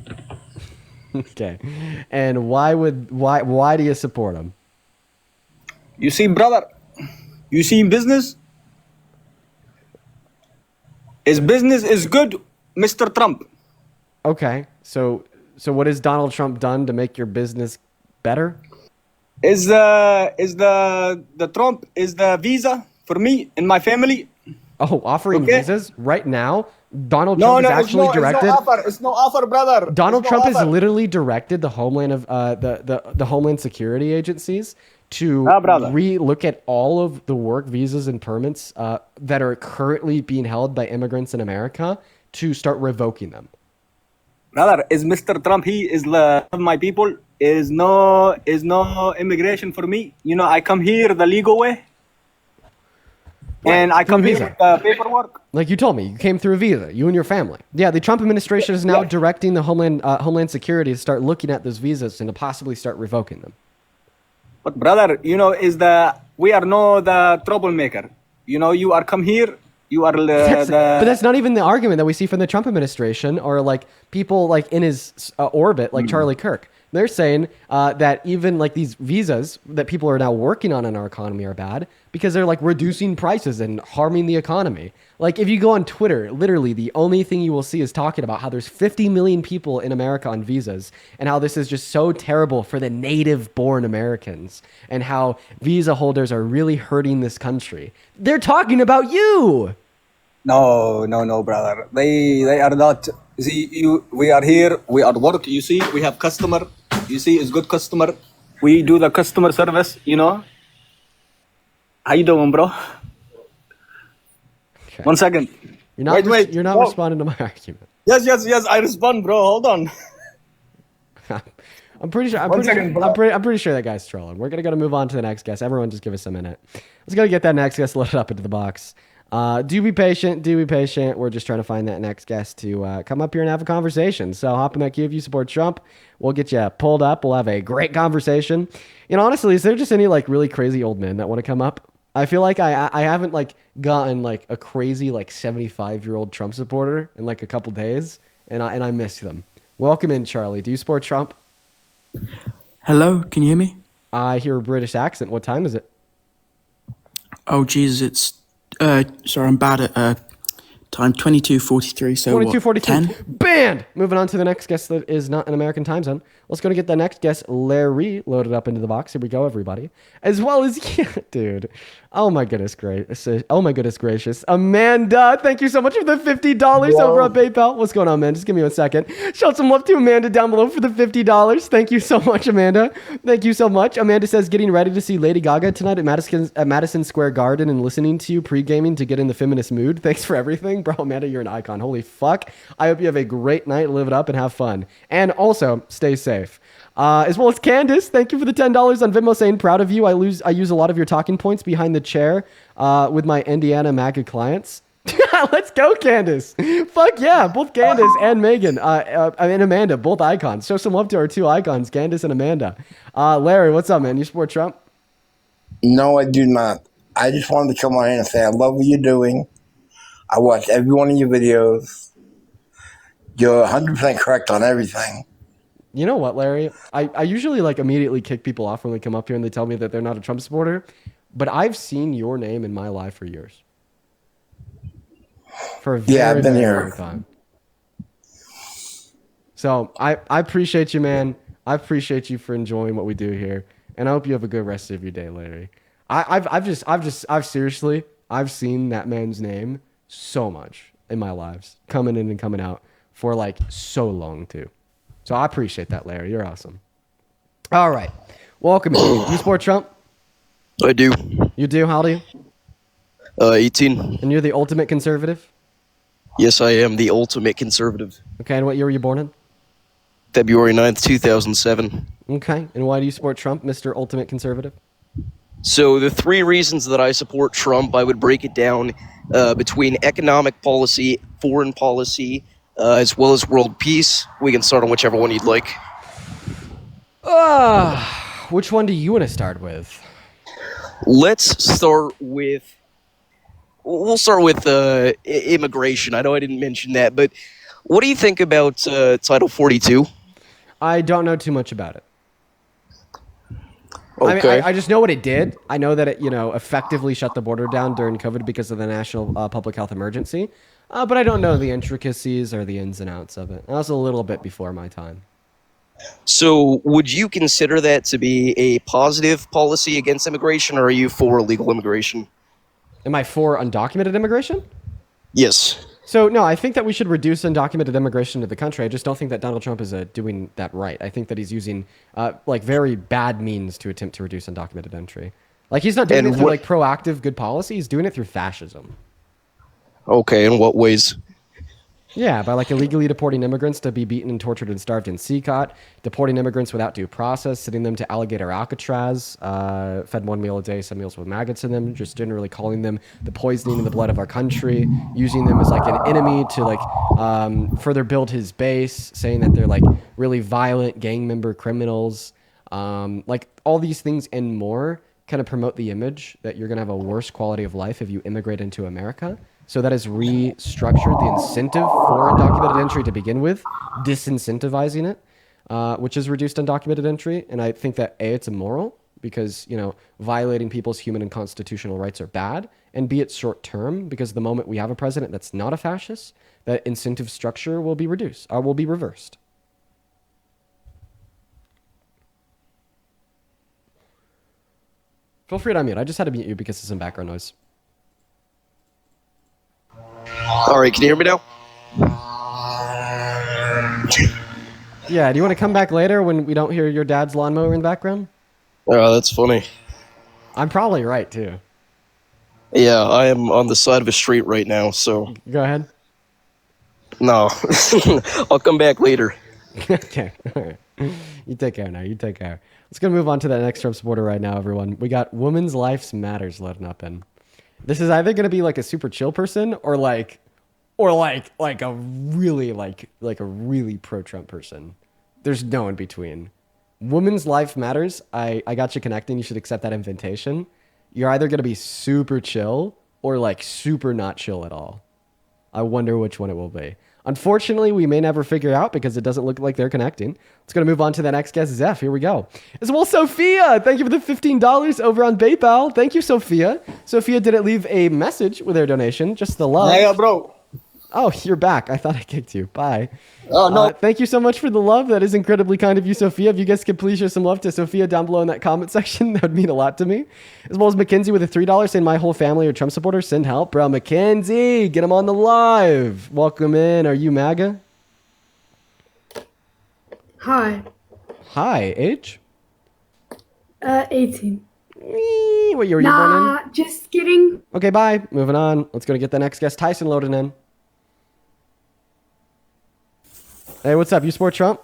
Okay. And why do you support him? You see, brother, you see business? His business is good, Mr. Trump. Okay. So what has Donald Trump done to make your business better? Is the Trump is the visa for me and my family? Oh, offering visas right now? Donald No, Trump no, is actually directed. It's no offer, brother. Donald It's no Trump has offer. literally directed the Homeland of the Homeland Security agencies to re-look at all of the work visas and permits that are currently being held by immigrants in America to start revoking them. Brother, is Mr. Trump? He is love my people. Is no immigration for me. I come here the legal way, and I come here with the paperwork. Like you told me, you came through a visa, you and your family. Yeah, the Trump administration is now directing the Homeland Security to start looking at those visas and to possibly start revoking them. But brother, we are no the troublemaker. You are come here. You are but that's not even the argument that we see from the Trump administration or like people like in his orbit, like Charlie Kirk. They're saying that even like these visas that people are now working on in our economy are bad because they're like reducing prices and harming the economy. Like if you go on Twitter, literally the only thing you will see is talking about how there's 50 million people in America on visas and how this is just so terrible for the native born Americans and how visa holders are really hurting this country. They're talking about you. No, brother. They are not. See, we are here. We are work. You see, we have customer. You see, it's good customer. We do the customer service. How you doing, bro? Okay. 1 second. You're not. Wait. You're not No. responding to my argument. Yes. I respond, bro. Hold on. I'm pretty sure. One second, bro. I'm pretty sure that guy's trolling. We're gonna move on to the next guest. Everyone, just give us a minute. Let's go get that next guest loaded up into the box. Do be patient. Do be patient. We're just trying to find that next guest to come up here and have a conversation. So hop in that queue if you support Trump. We'll get you pulled up. We'll have a great conversation. You know, honestly, is there just any like really crazy old men that want to come up? I feel like I haven't like gotten like a crazy like 75-year-old Trump supporter in like a couple days, and I miss them. Welcome in, Charlie. Do you support Trump? Hello, can you hear me? I hear a British accent. What time is it? Oh, Jesus, it's... sorry, I'm bad at time. 22:43, so 22:42. 10? Banned! Moving on to the next guest that is not an American time zone. Let's go to get the next guest, Larry, loaded up into the box. Here we go, everybody. As well as... dude. Oh, my goodness gracious. Oh, my goodness gracious. Amanda, thank you so much for the $50 over on PayPal. What's going on, man? Just give me 1 second. Show some love to Amanda down below for the $50. Thank you so much, Amanda. Thank you so much. Amanda says, getting ready to see Lady Gaga tonight at Madison Square Garden and listening to you pre-gaming to get in the feminist mood. Thanks for everything. Bro, Amanda, you're an icon. Holy fuck. I hope you have a great night. Live it up and have fun. And also, stay safe. As well as Candace, thank you for the $10 on Venmo saying proud of you. I use a lot of your talking points behind the chair with my Indiana Maga clients. Let's go, Candace. Fuck yeah, both Candace and Megan and Amanda, both icons. Show some love to our two icons, Candace and Amanda. Larry, what's up, man? You support Trump? No, I do not. I just wanted to come on in and say I love what you're doing. I watch every one of your videos. You're 100% correct on everything. You know what, Larry? I usually like immediately kick people off when they come up here and they tell me that they're not a Trump supporter, but I've seen your name in my life for years. For a very, I've been very here. long time. So I appreciate you, man. I appreciate you for enjoying what we do here, and I hope you have a good rest of your day, Larry. I've seriously seen that man's name so much in my lives, coming in and coming out for like so long too. So I appreciate that, Larry. You're awesome. All right. Welcome in. You support Trump? I do. You do? How old are you? 18. And you're the ultimate conservative? Yes, I am the ultimate conservative. Okay, and what year were you born in? February 9th, 2007. Okay, and why do you support Trump, Mr. Ultimate Conservative? So the three reasons that I support Trump, I would break it down between economic policy, foreign policy, as well as world peace. We can start on whichever one you'd like. Which one do you want to start with? Let's start with... We'll start with immigration. I know I didn't mention that, but what do you think about Title 42? I don't know too much about it. Okay. I mean, I just know what it did. I know that it, effectively shut the border down during COVID because of the national public health emergency. But I don't know the intricacies or the ins and outs of it. That was a little bit before my time. So would you consider that to be a positive policy against immigration, or are you for illegal immigration? Am I for undocumented immigration? Yes. So, no, I think that we should reduce undocumented immigration to the country. I just don't think that Donald Trump is doing that right. I think that he's using very bad means to attempt to reduce undocumented entry. Like, he's not doing it through proactive good policy. He's doing it through fascism. Okay, in what ways? Yeah, by illegally deporting immigrants to be beaten and tortured and starved in Seacot, deporting immigrants without due process, sending them to Alligator Alcatraz, fed one meal a day, some meals with maggots in them, just generally calling them the poisoning in the blood of our country, using them as an enemy to further build his base, saying that they're really violent gang member criminals, all these things and more kind of promote the image that you're going to have a worse quality of life if you immigrate into America. So that has restructured the incentive for undocumented entry to begin with, disincentivizing it, which has reduced undocumented entry. And I think that A, it's immoral because, violating people's human and constitutional rights are bad, and B, it's short term because the moment we have a president that's not a fascist, that incentive structure will be reduced, or will be reversed. Feel free to unmute. I just had to mute you because of some background noise. All right, can you hear me now? Yeah, do you want to come back later when we don't hear your dad's lawnmower in the background? Oh, that's funny. I'm probably right, too. Yeah, I am on the side of a street right now, so Go ahead. no. I'll come back later. Okay. All right. You take care now. You take care. Let's go move on to that next Trump supporter right now, everyone. We got Women's Lives Matters loading up in. This is either gonna be like a super chill person or like a really like a really pro-Trump person. There's no in between. Women's Life Matters. I got you connecting. You should accept that invitation. You're either gonna be super chill or like super not chill at all. I wonder which one it will be. Unfortunately, we may never figure out because it doesn't look like they're connecting. Let's go to move on to the next guest, Zeph. Here we go. As well, Sophia. Thank you for the $15 over on PayPal. Thank you, Sophia. Sophia didn't leave a message with her donation, just the love. Yeah, bro. Oh, you're back. I thought I kicked you. Bye. Oh, no. Thank you so much for the love. That is incredibly kind of you, Sophia. If you guys could please share some love to Sophia down below in that comment section, that would mean a lot to me. As well as Mackenzie with a $3 saying my whole family are Trump supporters. Send help. Bro, Mackenzie, get him on the live. Welcome in. Are you MAGA? Hi. Hi. Age? 18. What year were you born in? Just kidding. Okay, bye. Moving on. Let's go to get the next guest. Tyson loading in. Hey, what's up? You support Trump?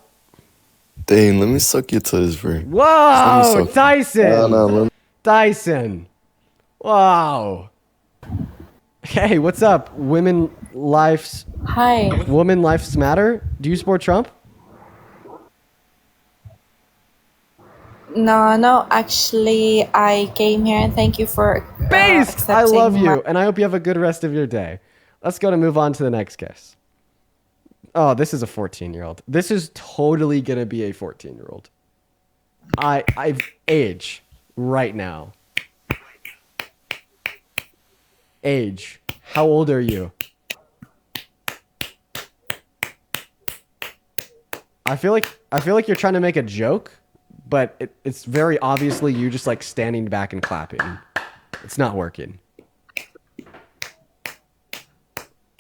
Dane, let me suck your toes, bro. Whoa, Tyson. No, Tyson. Wow. Hey, what's up? Women lives matter. Do you support Trump? No, actually, I came here and thank you for Based! I love accepting you, and I hope you have a good rest of your day. Let's go to move on to the next guest. Oh, this is a 14-year-old. This is totally going to be a 14-year-old. I've age right now. Age. How old are you? I feel like you're trying to make a joke, but it's very obviously you just like standing back and clapping. It's not working.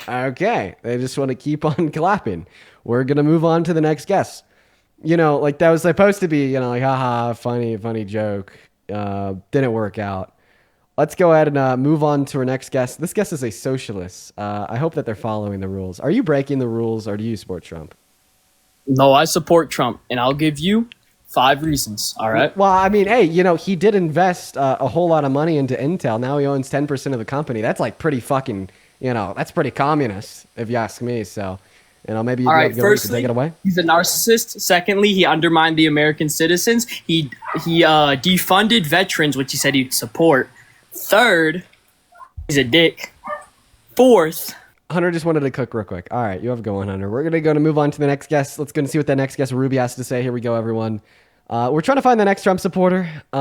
Okay, they just want to keep on clapping. We're going to move on to the next guest. You know, like that was supposed to be, you know, like, haha, funny joke. Didn't work out. Let's go ahead and move on to our next guest. This guest is a socialist. I hope that they're following the rules. Are you breaking the rules or do you support Trump? No, I support Trump, and I'll give you 5 reasons. All right. Well, I mean, hey, you know, he did invest a whole lot of money into Intel. Now he owns 10% of the company. That's like pretty fucking, you know, that's pretty communist, if you ask me. So, you know, maybe you All right. can Firstly, take it away. he's a narcissist. Secondly, he undermined the American citizens. He defunded veterans, which he said he'd support. Third, he's a dick. Fourth, Hunter just wanted to cook real quick. All right, you have a go on, Hunter. We're going to move on to the next guest. Let's go and see what that next guest, Ruby, has to say. Here we go, everyone. We're trying to find the next Trump supporter. You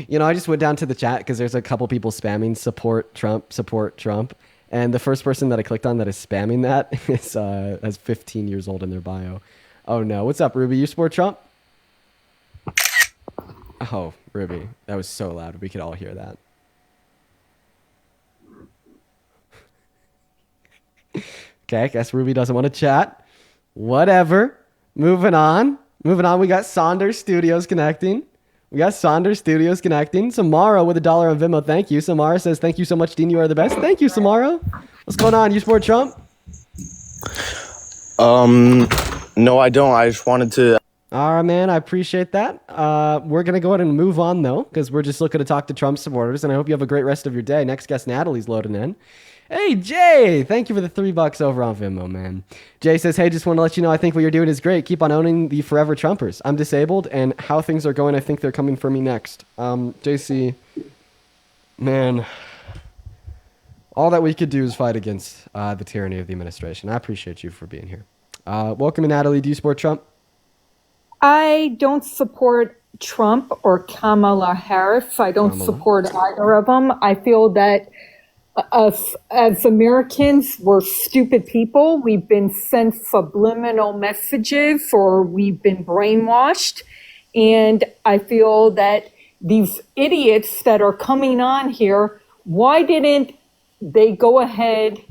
know, I just went down to the chat because there's a couple people spamming support Trump. And the first person that I clicked on that is spamming that is has 15 years old in their bio. Oh, no. What's up, Ruby? You support Trump? Oh, Ruby, that was so loud. We could all hear that. Okay, I guess Ruby doesn't want to chat. Whatever. Moving on. We got Saunders Studios connecting. Samara with $1 on Venmo. Thank you. Samara says, thank you so much, Dean. You are the best. Thank you, Samara. What's going on? You support Trump? No, I don't. I just wanted to. All right, man. I appreciate that. We're going to go ahead and move on, though, because we're just looking to talk to Trump supporters, and I hope you have a great rest of your day. Next guest, Natalie's loading in. Hey, Jay, thank you for the $3 over on Venmo, man. Jay says, hey, just want to let you know I think what you're doing is great. Keep on owning the forever Trumpers. I'm disabled, and how things are going, I think they're coming for me next. JC, man, all that we could do is fight against the tyranny of the administration. I appreciate you for being here. Welcome, Natalie. Do you support Trump? I don't support Trump or Kamala Harris. I don't support either of them. I feel that us as Americans, we're stupid people. We've been sent subliminal messages or we've been brainwashed. And I feel that these idiots that are coming on here, why didn't they go ahead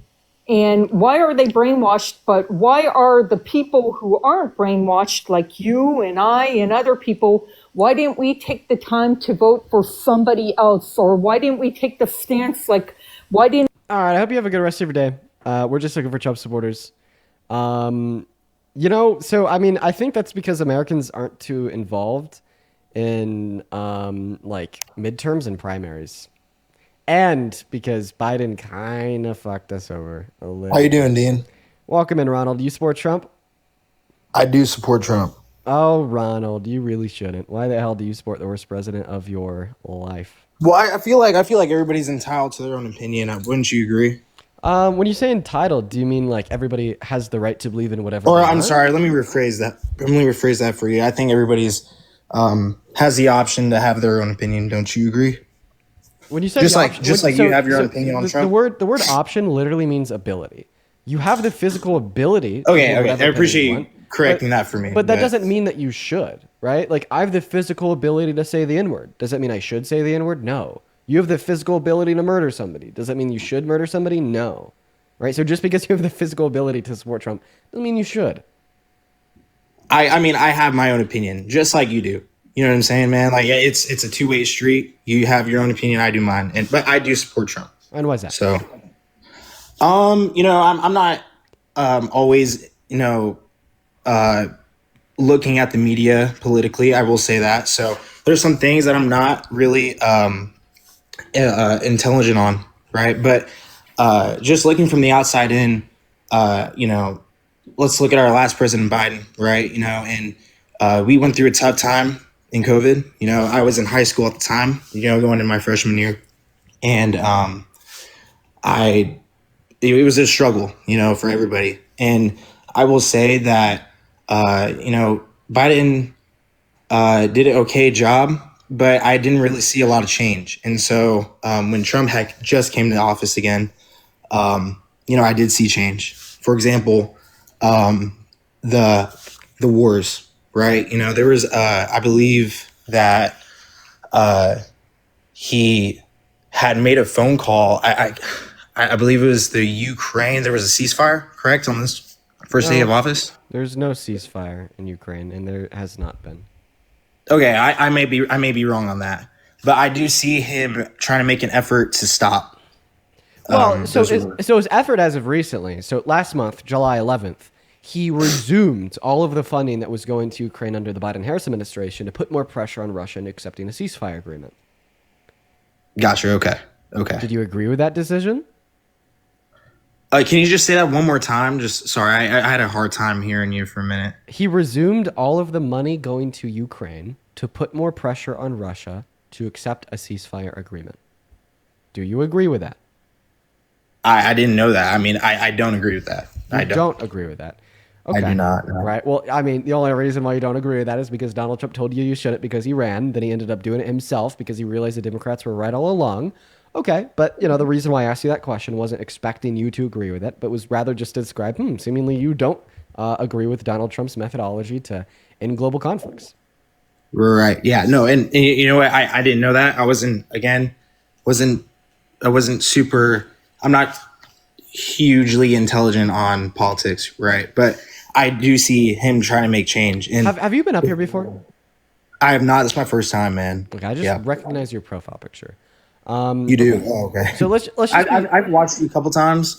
and why are they brainwashed? But why are the people who aren't brainwashed, like you and I and other people, Why didn't we take the time to vote for somebody else? Or why didn't we take the stance like, why didn't... All right, I hope you have a good rest of your day. We're just looking for Trump supporters. You know, so I mean, I think that's because Americans aren't too involved in like midterms and primaries, and because Biden kind of fucked us over a little. How you doing, Dean? Welcome in, Ronald. Do you support Trump? I do support Trump. Oh, Ronald, you really shouldn't. Why the hell do you support the worst president of your life? Well, I feel like everybody's entitled to their own opinion. Wouldn't you agree? When you say entitled, do you mean like everybody has the right to believe in whatever? Or they I'm want? sorry, let me rephrase that. For you. I think everybody's has the option to have their own opinion. Don't you agree? When you say just the like option- just when- like so- you have your so own opinion on the Trump. The word option literally means ability. You have the physical ability. to Okay, hold okay. whatever I opinion appreciate you want, correcting that for me. But that doesn't mean that you should, right? Like I have the physical ability to say the N-word. Does that mean I should say the N-word? No. You have the physical ability to murder somebody. Does that mean you should murder somebody? No. Right? So just because you have the physical ability to support Trump doesn't mean you should. I mean, I have my own opinion, just like you do. You know what I'm saying, man? Like it's a two-way street. You have your own opinion, I do mine, but I do support Trump. And why is that? So, you know, I'm not always, you know, looking at the media politically. I will say that. So there's some things that I'm not really intelligent on, right? But just looking from the outside in, you know, let's look at our last president, Biden, right? You know, and we went through a tough time in COVID. You know, I was in high school at the time, you know, going in my freshman year. And it was a struggle, you know, for everybody. And I will say that, you know, Biden did an okay job, but I didn't really see a lot of change. And so when Trump had just came to office again, you know, I did see change. For example, the wars, right? You know, there was, I believe that he had made a phone call. I believe it was the Ukraine. There was a ceasefire, correct, on this first day of office? There's no ceasefire in Ukraine, and there has not been. Okay, I may be wrong on that, but I do see him trying to make an effort to stop. Well, so his effort as of recently, so last month, July 11th, he resumed all of the funding that was going to Ukraine under the Biden-Harris administration to put more pressure on Russia into accepting a ceasefire agreement. Gotcha. Okay. Did you agree with that decision? Can you just say that one more time? Just sorry, I had a hard time hearing you for a minute. He resumed all of the money going to Ukraine to put more pressure on Russia to accept a ceasefire agreement. Do you agree with that? I didn't know that. I mean, I don't agree with that. I don't agree with that. I do not. No. Right. Well, I mean, the only reason why you don't agree with that is because Donald Trump told you shouldn't because he ran. Then he ended up doing it himself because he realized the Democrats were right all along. Okay, but you know the reason why I asked you that question wasn't expecting you to agree with it, but was rather just to describe, seemingly you don't agree with Donald Trump's methodology to end global conflicts. Right. Yeah. No. And you know what? I didn't know that. I wasn't super. I'm not hugely intelligent on politics, right? But I do see him trying to make change. And have you been up here before? I have not. It's my first time, man. Okay, I just recognize your profile picture. You do? Okay. Oh, okay. So let's just I've watched you a couple times,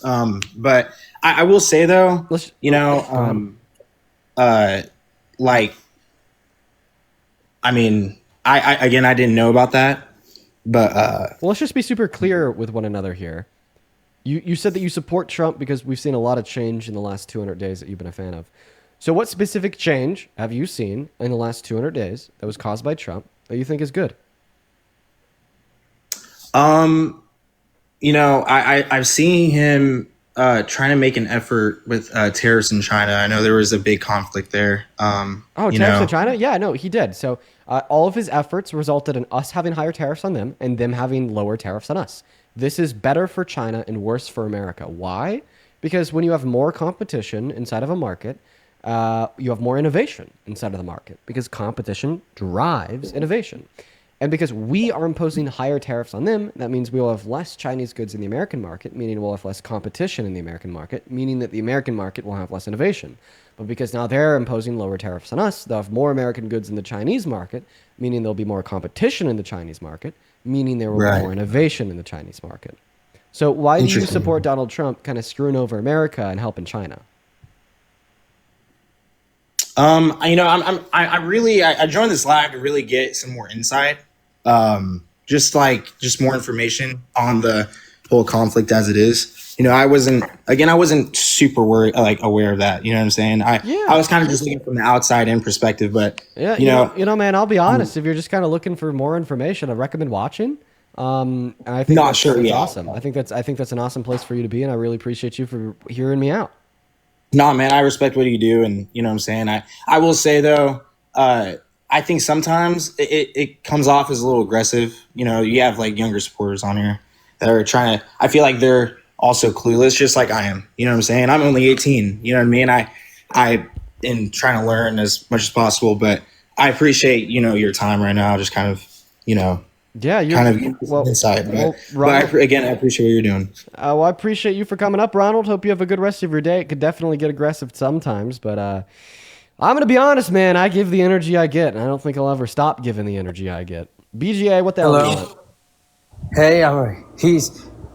but I will say though, you know, like, I mean, I didn't know about that, but well, let's just be super clear with one another here. You said that you support Trump because we've seen a lot of change in the last 200 days that you've been a fan of. So what specific change have you seen in the last 200 days that was caused by Trump that you think is good? You know, I've seen him trying to make an effort with tariffs in China. I know there was a big conflict there. Tariffs in China? Yeah, no, he did. So all of his efforts resulted in us having higher tariffs on them and them having lower tariffs on us. This is better for China and worse for America. Why? Because when you have more competition inside of a market, you have more innovation inside of the market because competition drives innovation. And because we are imposing higher tariffs on them, that means we will have less Chinese goods in the American market, meaning we'll have less competition in the American market, meaning that the American market will have less innovation. But because now they're imposing lower tariffs on us, they'll have more American goods in the Chinese market, meaning there'll be more competition in the Chinese market, meaning there will be more innovation in the Chinese market. So why do you Interesting. support Donald Trump kind of screwing over America and helping China? I joined this live to really get some more insight. Just more information on the whole conflict as it is. I wasn't super aware of that. You know what I'm saying? I was kind of just looking from the outside in perspective, but Yeah, man, I'll be honest. If you're just kind of looking for more information, I recommend watching. And I think that's awesome. I think that's an awesome place for you to be, and I really appreciate you for hearing me out. No, man, I respect what you do, and you know what I'm saying. I will say though, I think sometimes it comes off as a little aggressive. You have like younger supporters on here that are trying to. I feel like they're also clueless, just like I am. You know what I'm saying? I'm only 18. You know what I mean? I am trying to learn as much as possible, but I appreciate your time right now. Just kind of Yeah, you're kind of insight. But I appreciate what you're doing. Well, I appreciate you for coming up, Ronald. Hope you have a good rest of your day. It could definitely get aggressive sometimes, but I'm going to be honest, man. I give the energy I get, and I don't think I'll ever stop giving the energy I get. BGA, what the hell do you want? Hey,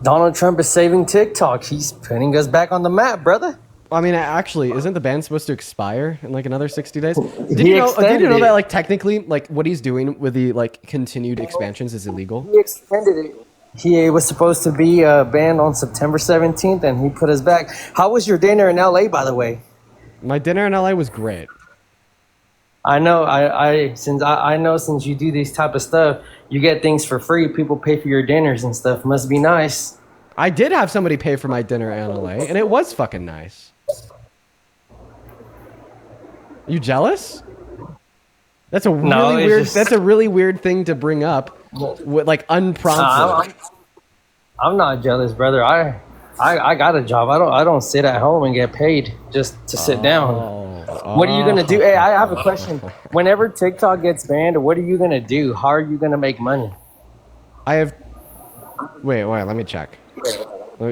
Donald Trump is saving TikTok. He's putting us back on the map, brother. I mean, actually, isn't the ban supposed to expire in like another 60 days? Did He you know extended that it. like technically like what he's doing with the like continued expansions is illegal? He extended it. He was supposed to be banned on September 17th, and he put us back. How was your dinner in LA, by the way? My dinner in LA was great. I know. I know since you do these type of stuff, you get things for free. People pay for your dinners and stuff. Must be nice. I did have somebody pay for my dinner in LA, and it was fucking nice. You jealous? That's a really weird. That's a really weird thing to bring up, like unprompted. I'm not jealous, brother. I got a job. I don't sit at home and get paid just to sit down. What are you gonna do? Hey, I have a question. Whenever TikTok gets banned, what are you gonna do? How are you gonna make money? I have. Wait. Let me check.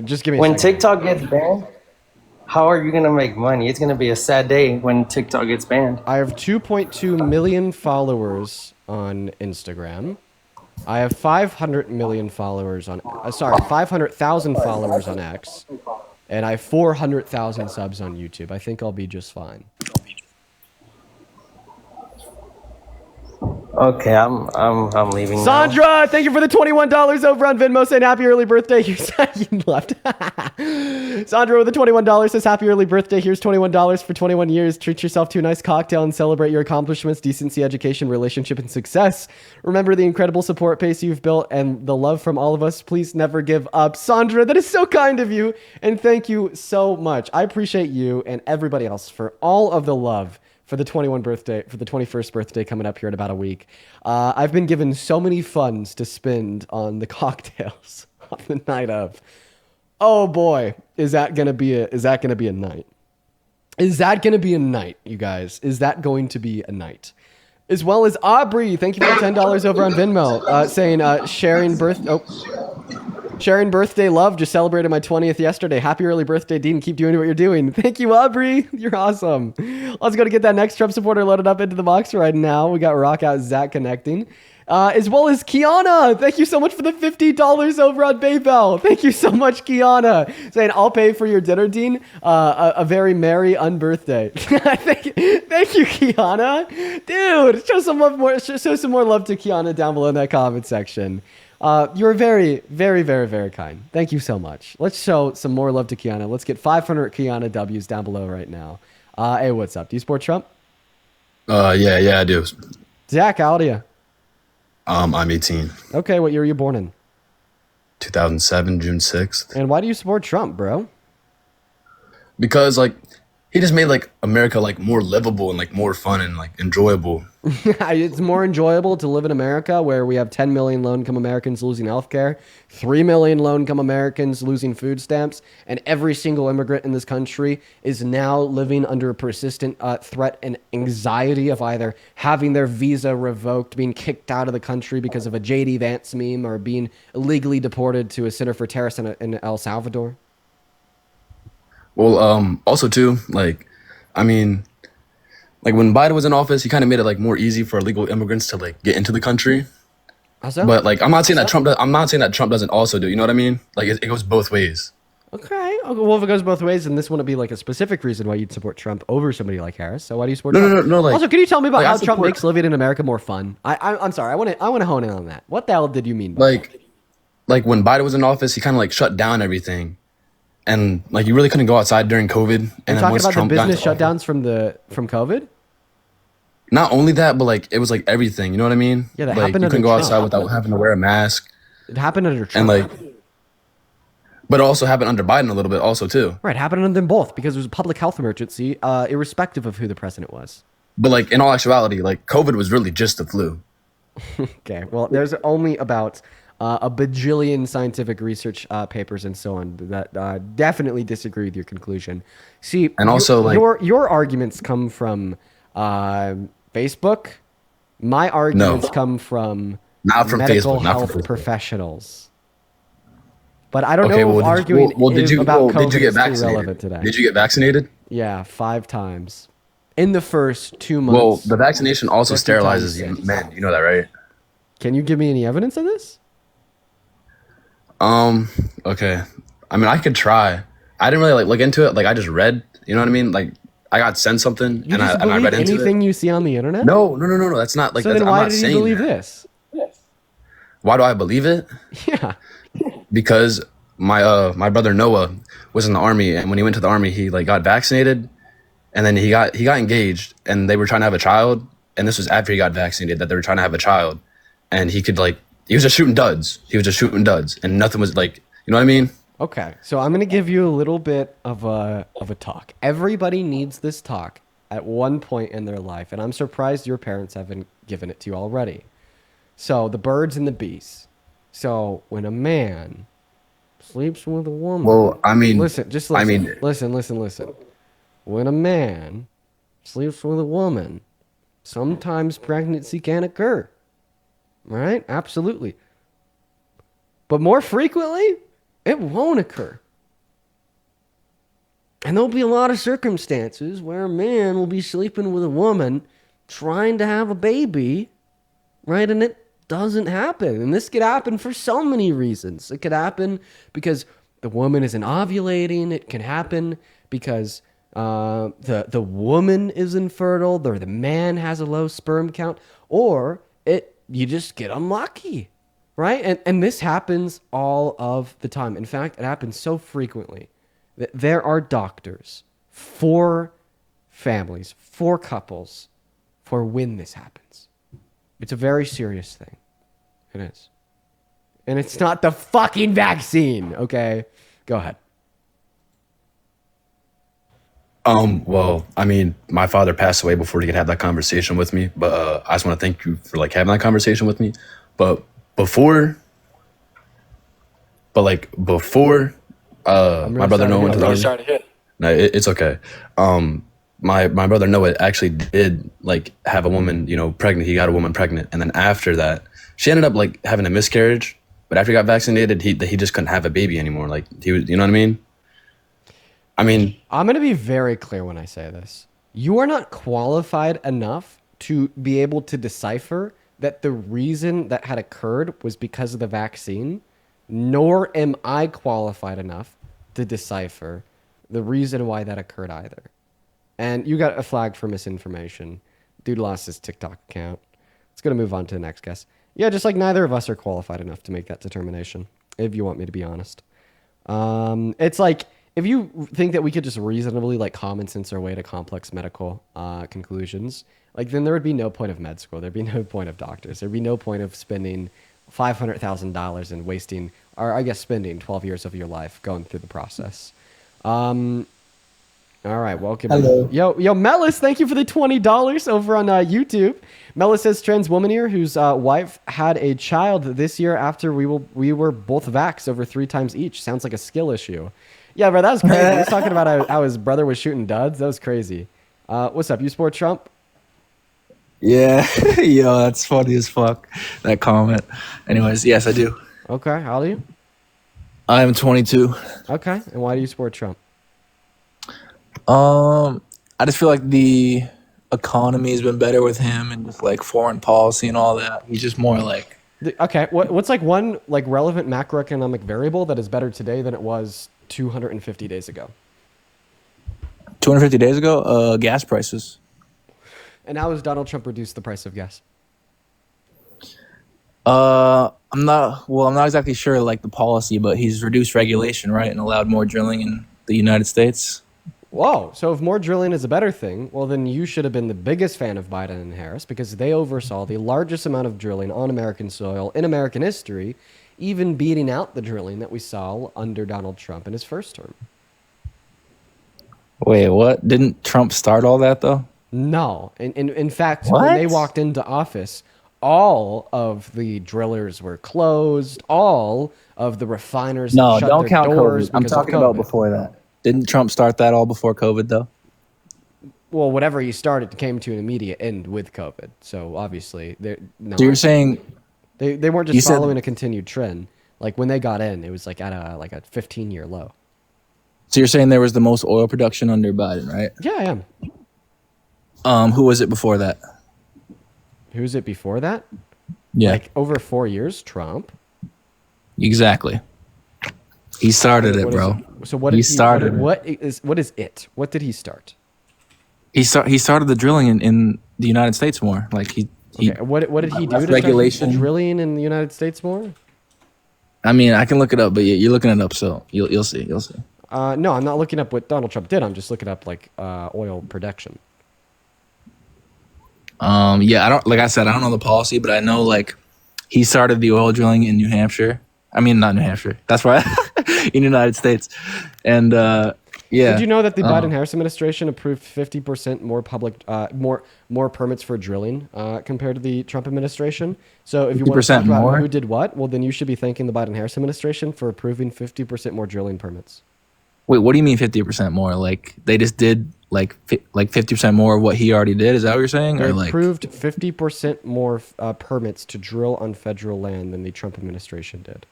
Just give me. When a second. TikTok gets banned, how are you gonna make money? It's gonna be a sad day when TikTok gets banned. I have 2.2 million followers on Instagram. I have 500 million followers on. 500,000 followers on X, and I have 400,000 subs on YouTube. I think I'll be just fine. Okay, I'm leaving. now. Sandra, thank you for the $21 over on Venmo. Saying happy early birthday. Here's you left. Sandra with the $21 says happy early birthday. Here's $21 for 21 years. Treat yourself to a nice cocktail and celebrate your accomplishments, decency, education, relationship, and success. Remember the incredible support base you've built and the love from all of us. Please never give up. Sandra, that is so kind of you. And thank you so much. I appreciate you and everybody else for all of the love for the 21st birthday coming up here in about a week. I've been given so many funds to spend on the cocktails on the night of. Oh boy, is that gonna be a night? Is that gonna be a night, you guys? Is that going to be a night? As well as Aubrey, thank you for $10 over on Venmo, saying sharing birthday love. Just celebrated my 20th yesterday. Happy early birthday, Dean. Keep doing what you're doing. Thank you, Aubrey. You're awesome. Let's go to get that next Trump supporter loaded up into the box right now. We got Rock Out Zach connecting. As well as Kiana. Thank you so much for the $50 over on PayPal. Thank you so much, Kiana. Saying, I'll pay for your dinner, Dean. A very merry unbirthday. Thank you, Kiana. Dude, show some more love to Kiana down below in that comment section. You're very, very, very, very kind. Thank you so much. Let's show some more love to Kiana. Let's get 500 Kiana W's down below right now. Hey, what's up? Do you support Trump? Yeah, I do. Zach, how old are you? I'm 18. Okay, what year were you born in? 2007, June 6th. And why do you support Trump, bro? Because, like, he just made like America like more livable and like more fun and like enjoyable. It's more enjoyable to live in America where we have 10 million low-income Americans losing healthcare, 3 million low-income Americans losing food stamps, and every single immigrant in this country is now living under a persistent threat and anxiety of either having their visa revoked, being kicked out of the country because of a JD Vance meme, or being illegally deported to a center for terrorists in El Salvador. Well, also too, like, I mean, like when Biden was in office, he kind of made it like more easy for illegal immigrants to like get into the country. How so? But like, I'm not saying that Trump doesn't also do. You know what I mean? Like, it goes both ways. Okay. Well, if it goes both ways, then this wouldn't be like a specific reason why you'd support Trump over somebody like Harris. So why do you support No, Trump? no. Like, also, can you tell me about like, how I Trump support- makes living in America more fun? I'm sorry. I want to hone in on that. What the hell did you mean by that? Like when Biden was in office, he kind of like shut down everything, and like you really couldn't go outside during COVID. And You're then talking once about Trump the got business into office- shutdowns from COVID? Not only that, but like it was like everything. You know what I mean? Yeah, that like happened you couldn't under go Trump. outside without having to wear a mask. It happened under And Trump. like, but it also happened under Biden a little bit also too. Right, happened under them both because it was a public health emergency, irrespective of who the president was. But like in all actuality, like COVID was really just the flu. Okay, well, there's only about a bajillion scientific research papers and so on that definitely disagree with your conclusion. See, And also, your arguments come from Facebook. My arguments come from Not from medical Facebook, not from health Facebook. professionals. But I don't Okay, know if well, arguing did you about COVID did you get is too vaccinated? relevant today. Did you get vaccinated? Yeah, 5 times in the first 2 months. Well, the vaccination also 50 times sterilizes 6. men. You know that, right? Can you give me any evidence of this? Okay. I mean, I could try. I didn't really like look into it. Like, I just read. You know what I mean? Like, I got sent something You and just I believe read into anything it. you see on the internet? No. That's not like. So that's, then I'm why not did you saying believe that. this? Why do I believe it? Yeah. Because my brother Noah was in the army, and when he went to the army, he like got vaccinated, and then he got engaged, and they were trying to have a child, and this was after he got vaccinated that they were trying to have a child, and he was just shooting duds. He was just shooting duds, and nothing was like, you know what I mean? Okay, so I'm gonna give you a little bit of a talk. Everybody needs this talk at one point in their life, and I'm surprised your parents haven't given it to you already. So the birds and the bees. So when a man sleeps with a woman. Well, I mean, listen. Listen. When a man sleeps with a woman, sometimes pregnancy can occur. Right? Absolutely. But more frequently, it won't occur. And there'll be a lot of circumstances where a man will be sleeping with a woman trying to have a baby, right? And it doesn't happen. And this could happen for so many reasons. It could happen because the woman isn't ovulating. It can happen because the woman is infertile, or the man has a low sperm count, or you just get unlucky, right? And this happens all of the time. In fact, it happens so frequently that there are doctors for families, for couples, for when this happens. It's a very serious thing. It is. And it's not the fucking vaccine, okay? Go ahead. Well, I mean, my father passed away before he could have that conversation with me, but I just want to thank you for like having that conversation with me. But before, my brother Noah went to the army. No, it's okay. My brother Noah actually did like have a woman, pregnant. He got a woman pregnant, and then after that, she ended up like having a miscarriage. But after he got vaccinated, he just couldn't have a baby anymore. Like he was, you know what I mean? I'm going to be very clear when I say this. You are not qualified enough to be able to decipher that the reason that had occurred was because of the vaccine, nor am I qualified enough to decipher the reason why that occurred either. And you got a flag for misinformation. Dude lost his TikTok account. Let's go to move on to the next guest. Yeah, just like neither of us are qualified enough to make that determination, if you want me to be honest. It's like, if you think that we could just reasonably like common sense our way to complex medical conclusions, like then there would be no point of med school. There'd be no point of doctors. There'd be no point of spending $500,000 and wasting, or I guess spending 12 years of your life going through the process. All right, welcome. Hello. Yo, Mellis, thank you for the $20 over on YouTube. Mellis says trans woman here whose wife had a child this year after we were both vaxxed over 3 times each. Sounds like a skill issue. Yeah, bro, that was crazy. He's talking about how his brother was shooting duds. That was crazy. What's up? You support Trump? Yeah, yo, that's funny as fuck. That comment. Anyways, yes, I do. Okay, how old are you? I am 22. Okay, and why do you support Trump? I just feel like the economy has been better with him, and just like foreign policy and all that. He's just more like Okay, what's like one like relevant macroeconomic variable that is better today than it was 250 days ago? 250 days ago. Gas prices. And how has Donald Trump reduced the price of gas? I'm not exactly sure like the policy, but he's reduced regulation, right, and allowed more drilling in the United States. Whoa, so if more drilling is a better thing, well then you should have been the biggest fan of Biden and Harris because they oversaw the largest amount of drilling on American soil in American history, even beating out the drilling that we saw under Donald Trump in his first term. Wait, what? Didn't Trump start all that though? No. In fact, when they walked into office, all of the drillers were closed. All of the refiners No, shut don't their count doors COVID. I'm because of talking about COVID. before that. Didn't Trump start that all before COVID though? Well, whatever he started came to an immediate end with COVID. So obviously, no. So you're saying they weren't you just said- following a continued trend. Like when they got in, it was like at a 15-year low. So you're saying there was the most oil production under Biden, right? Yeah, I am. Who was it before that? Who's it before that? Yeah. Like over 4 years, Trump. Exactly. He started it, What is bro. So what did He started it. What is it? What did he start? He started the drilling in the United States more. Like he Okay, what did he do left to regulation. start drilling in the United States more? I mean, I can look it up, but you're looking it up, so you'll see. You'll see. No, I'm not looking up what Donald Trump did. I'm just looking up like oil production. Yeah, I don't like I said, I don't know the policy, but I know like he started the oil drilling in New Hampshire. I mean, not New Hampshire. That's right, in the United States. And yeah. Did you know that the Biden-Harris administration approved 50% more public, more permits for drilling compared to the Trump administration? So if you want to talk 50% about more? who did what, well, then you should be thanking the Biden-Harris administration for approving 50% more drilling permits. Wait, what do you mean 50% more? Like they just did like 50% more of what he already did? Is that what you're saying? They Or like approved 50% more permits to drill on federal land than the Trump administration did.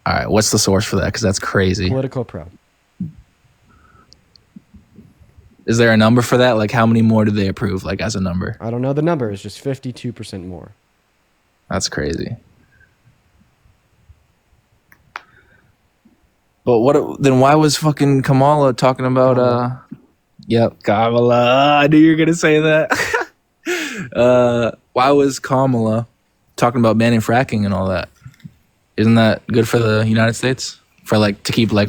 all right, what's the source for that? Because that's crazy. Political Pro. Is there a number for that? Like how many more did they approve? Like as a number? I don't know the number. It's just 52% more. That's crazy. But then why was fucking Kamala talking about yep, Kamala. I knew you were gonna say that. Why was Kamala talking about banning fracking and all that? Isn't that good for the United States? For like to keep like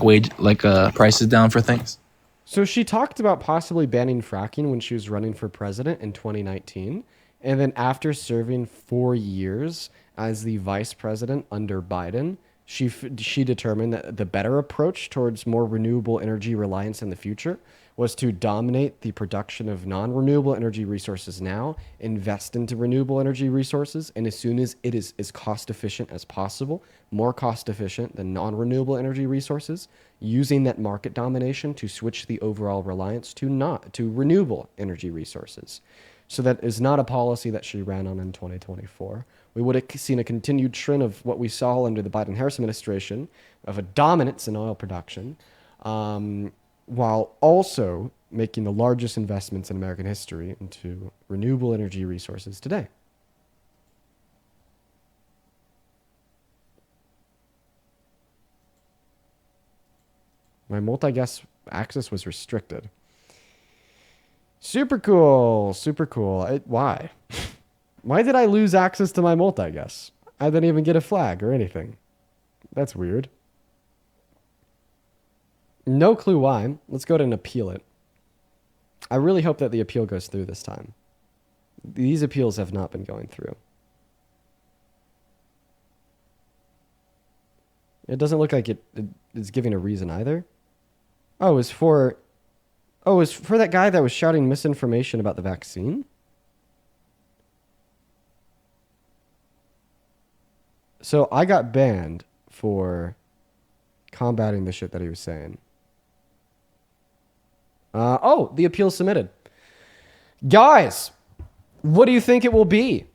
prices down for things? So she talked about possibly banning fracking when she was running for president in 2019. And then after serving 4 years as the vice president under Biden, she determined that the better approach towards more renewable energy reliance in the future was to dominate the production of non-renewable energy resources now, invest into renewable energy resources, and as soon as it is as cost efficient as possible, more cost efficient than non-renewable energy resources, using that market domination to switch the overall reliance to renewable energy resources. So that is not a policy that she ran on in 2024. We would have seen a continued trend of what we saw under the Biden-Harris administration of a dominance in oil production, while also making the largest investments in American history into renewable energy resources today. My multi-guest access was restricted. Super cool. Super cool. Why? Why did I lose access to my multi-guest? I didn't even get a flag or anything. That's weird. No clue why. Let's go ahead and appeal it. I really hope that the appeal goes through this time. These appeals have not been going through. It doesn't look like it is giving a reason either. Oh, it's for Oh, it's for that guy that was shouting misinformation about the vaccine? So I got banned for combating the shit that he was saying. Oh, the appeal submitted. Guys, what do you think it will be?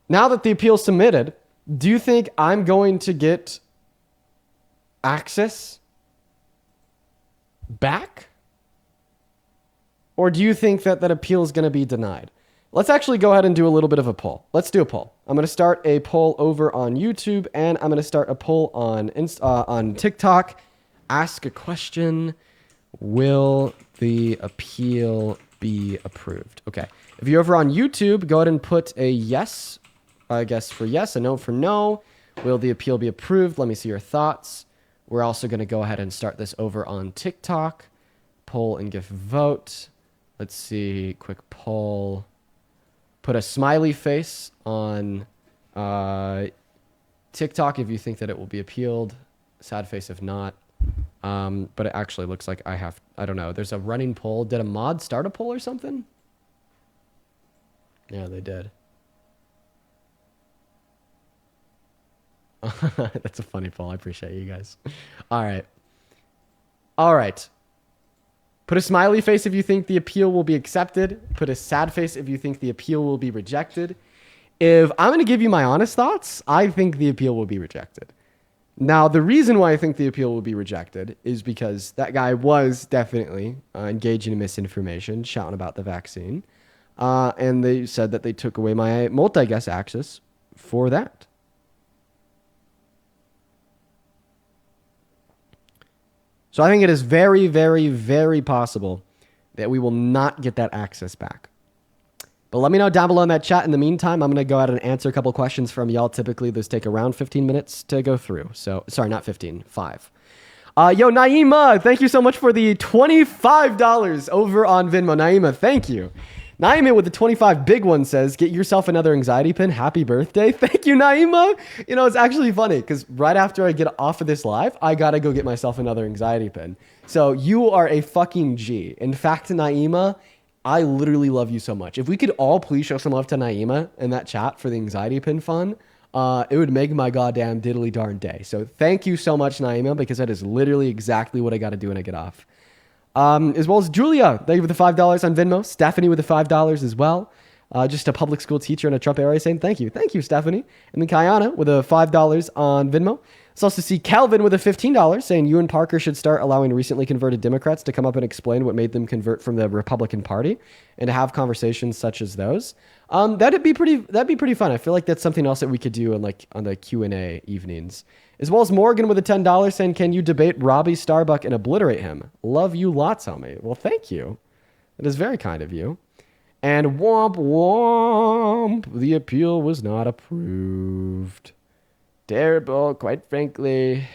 Now that the appeal submitted, do you think I'm going to get access back? Or do you think that that appeal is going to be denied? Let's actually go ahead and do a little bit of a poll. Let's do a poll. I'm going to start a poll over on YouTube, and I'm going to start a poll on TikTok. Ask a question. Will the appeal be approved? Okay. If you're over on YouTube, go ahead and put a yes, I guess, for yes, a no for no. Will the appeal be approved? Let me see your thoughts. We're also going to go ahead and start this over on TikTok. Poll and give vote. Let's see. Quick poll. Put a smiley face on TikTok if you think that it will be appealed. Sad face if not. But it actually looks like I don't know. There's a running poll. Did a mod start a poll or something? Yeah, they did. That's a funny poll. I appreciate you guys. All right. All right. Put a smiley face if you think the appeal will be accepted. Put a sad face if you think the appeal will be rejected. If I'm going to give you my honest thoughts, I think the appeal will be rejected. Now, the reason why I think the appeal will be rejected is because that guy was definitely engaging in misinformation, shouting about the vaccine. And they said that they took away my multi-guest access for that. So I think it is very, very, very possible that we will not get that access back. But let me know down below in that chat. In the meantime, I'm going to go out and answer a couple questions from y'all. Typically, those take around 15 minutes to go through. So, sorry, not 15, 5. Yo, Naima, thank you so much for the $25 over on Venmo. Naima, thank you. Naima with the 25 big one says, get yourself another anxiety pin. Happy birthday. Thank you, Naima. You know, it's actually funny because right after I get off of this live, I got to go get myself another anxiety pin. So you are a fucking G. In fact, Naima, I literally love you so much. If we could all please show some love to Naima in that chat for the anxiety pin fun, it would make my goddamn diddly darn day. So thank you so much, Naima, because that is literally exactly what I got to do when I get off. As well as Julia, thank you for the $5 on Venmo. Stephanie with the $5 as well. Just a public school teacher in a Trump area saying thank you. Thank you, Stephanie. And then Kayana with a $5 on Venmo. Let's also see Calvin with a $15 saying you and Parker should start allowing recently converted Democrats to come up and explain what made them convert from the Republican Party and to have conversations such as those. That'd be pretty fun. I feel like that's something else that we could do on the Q&A evenings. As well as Morgan with a $10 saying, can you debate Robbie Starbuck and obliterate him? Love you lots, homie. Well, thank you. That is very kind of you. And womp womp, the appeal was not approved. Terrible, quite frankly.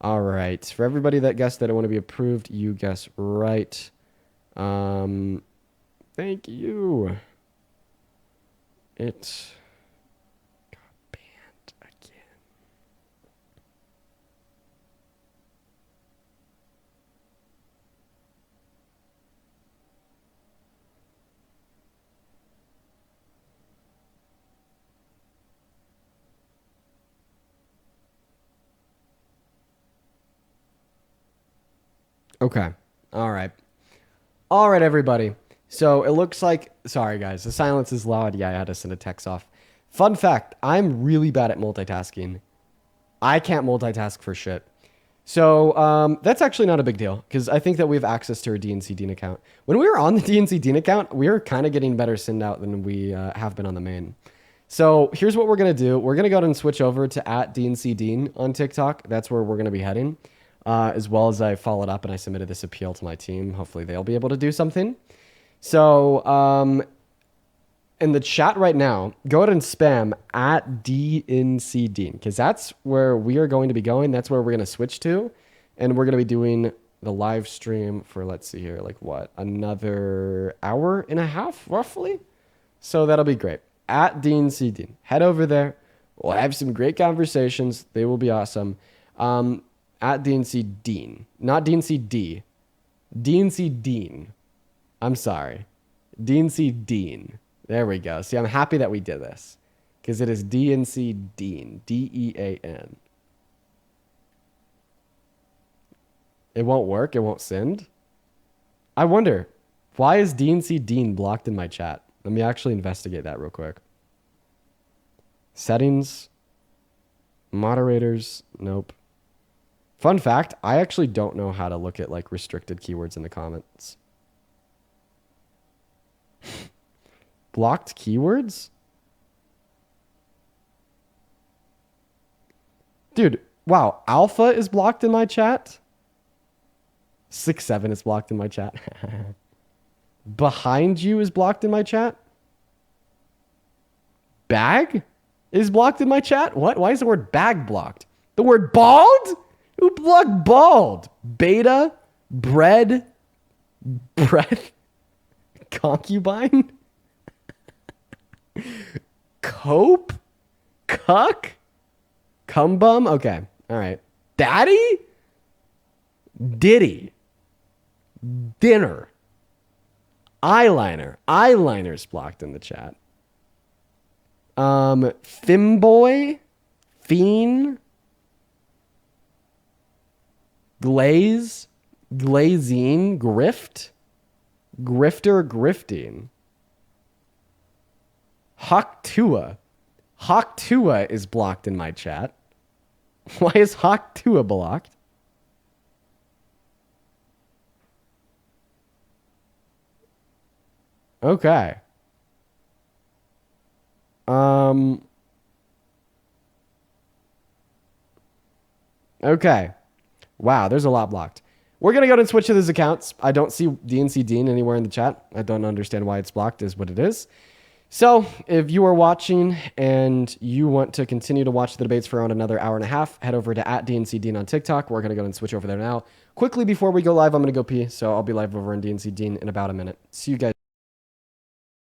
All right. For everybody that guessed that I want to be approved, you guess right. Thank you. It got banned again. Okay. All right. All right, everybody. So it looks like, sorry guys, the silence is loud. Yeah, I had to send a text off. Fun fact, I'm really bad at multitasking. I can't multitask for shit. So that's actually not a big deal because I think that we have access to our DNC Dean account. When we were on the DNC Dean account, we were kind of getting better send out than we have been on the main. So here's what we're going to do. We're going to go ahead and switch over to @DNC Dean on TikTok. That's where we're going to be heading. As well as I followed up and I submitted this appeal to my team. Hopefully they'll be able to do something. So in the chat right now, go ahead and spam @DNCDean because that's where we are going to be going. That's where we're going to switch to. And we're going to be doing the live stream for, let's see here, like what, another hour and a half roughly? So that'll be great. @DNCDean. Head over there. We'll have some great conversations. They will be awesome. @DNC Dean, not DNC D. DNC Dean. I'm sorry. DNC Dean. There we go. See, I'm happy that we did this because it is DNC Dean. DEAN. It won't work. It won't send. I wonder, why is DNC Dean blocked in my chat? Let me actually investigate that real quick. Settings. Moderators. Nope. Fun fact, I actually don't know how to look at like restricted keywords in the comments. Blocked keywords? Dude, wow. Alpha is blocked in my chat. 6-7 is blocked in my chat. Behind you is blocked in my chat. Bag is blocked in my chat. What? Why is the word bag blocked? The word bald? Who blocked bald? Beta? Bread? Concubine? Cope? Cuck? Cumbum? Okay. All right. Daddy? Diddy? Dinner? Eyeliner? Eyeliner's blocked in the chat. Femboy? Fiend? Glaze? Glazine? Grift? Grifter? Grifting? Hawktua? Hawktua is blocked in my chat. Why is Hawktua blocked? Okay. Okay. Wow, there's a lot blocked. We're going to go and switch to these accounts. I don't see DNC Dean anywhere in the chat. I don't understand why it's blocked, is what it is. So if you are watching and you want to continue to watch the debates for around another hour and a half, head over to @DNCDean on TikTok. We're going to go and switch over there now. Quickly before we go live, I'm going to go pee. So I'll be live over in DNC Dean in about a minute. See you guys.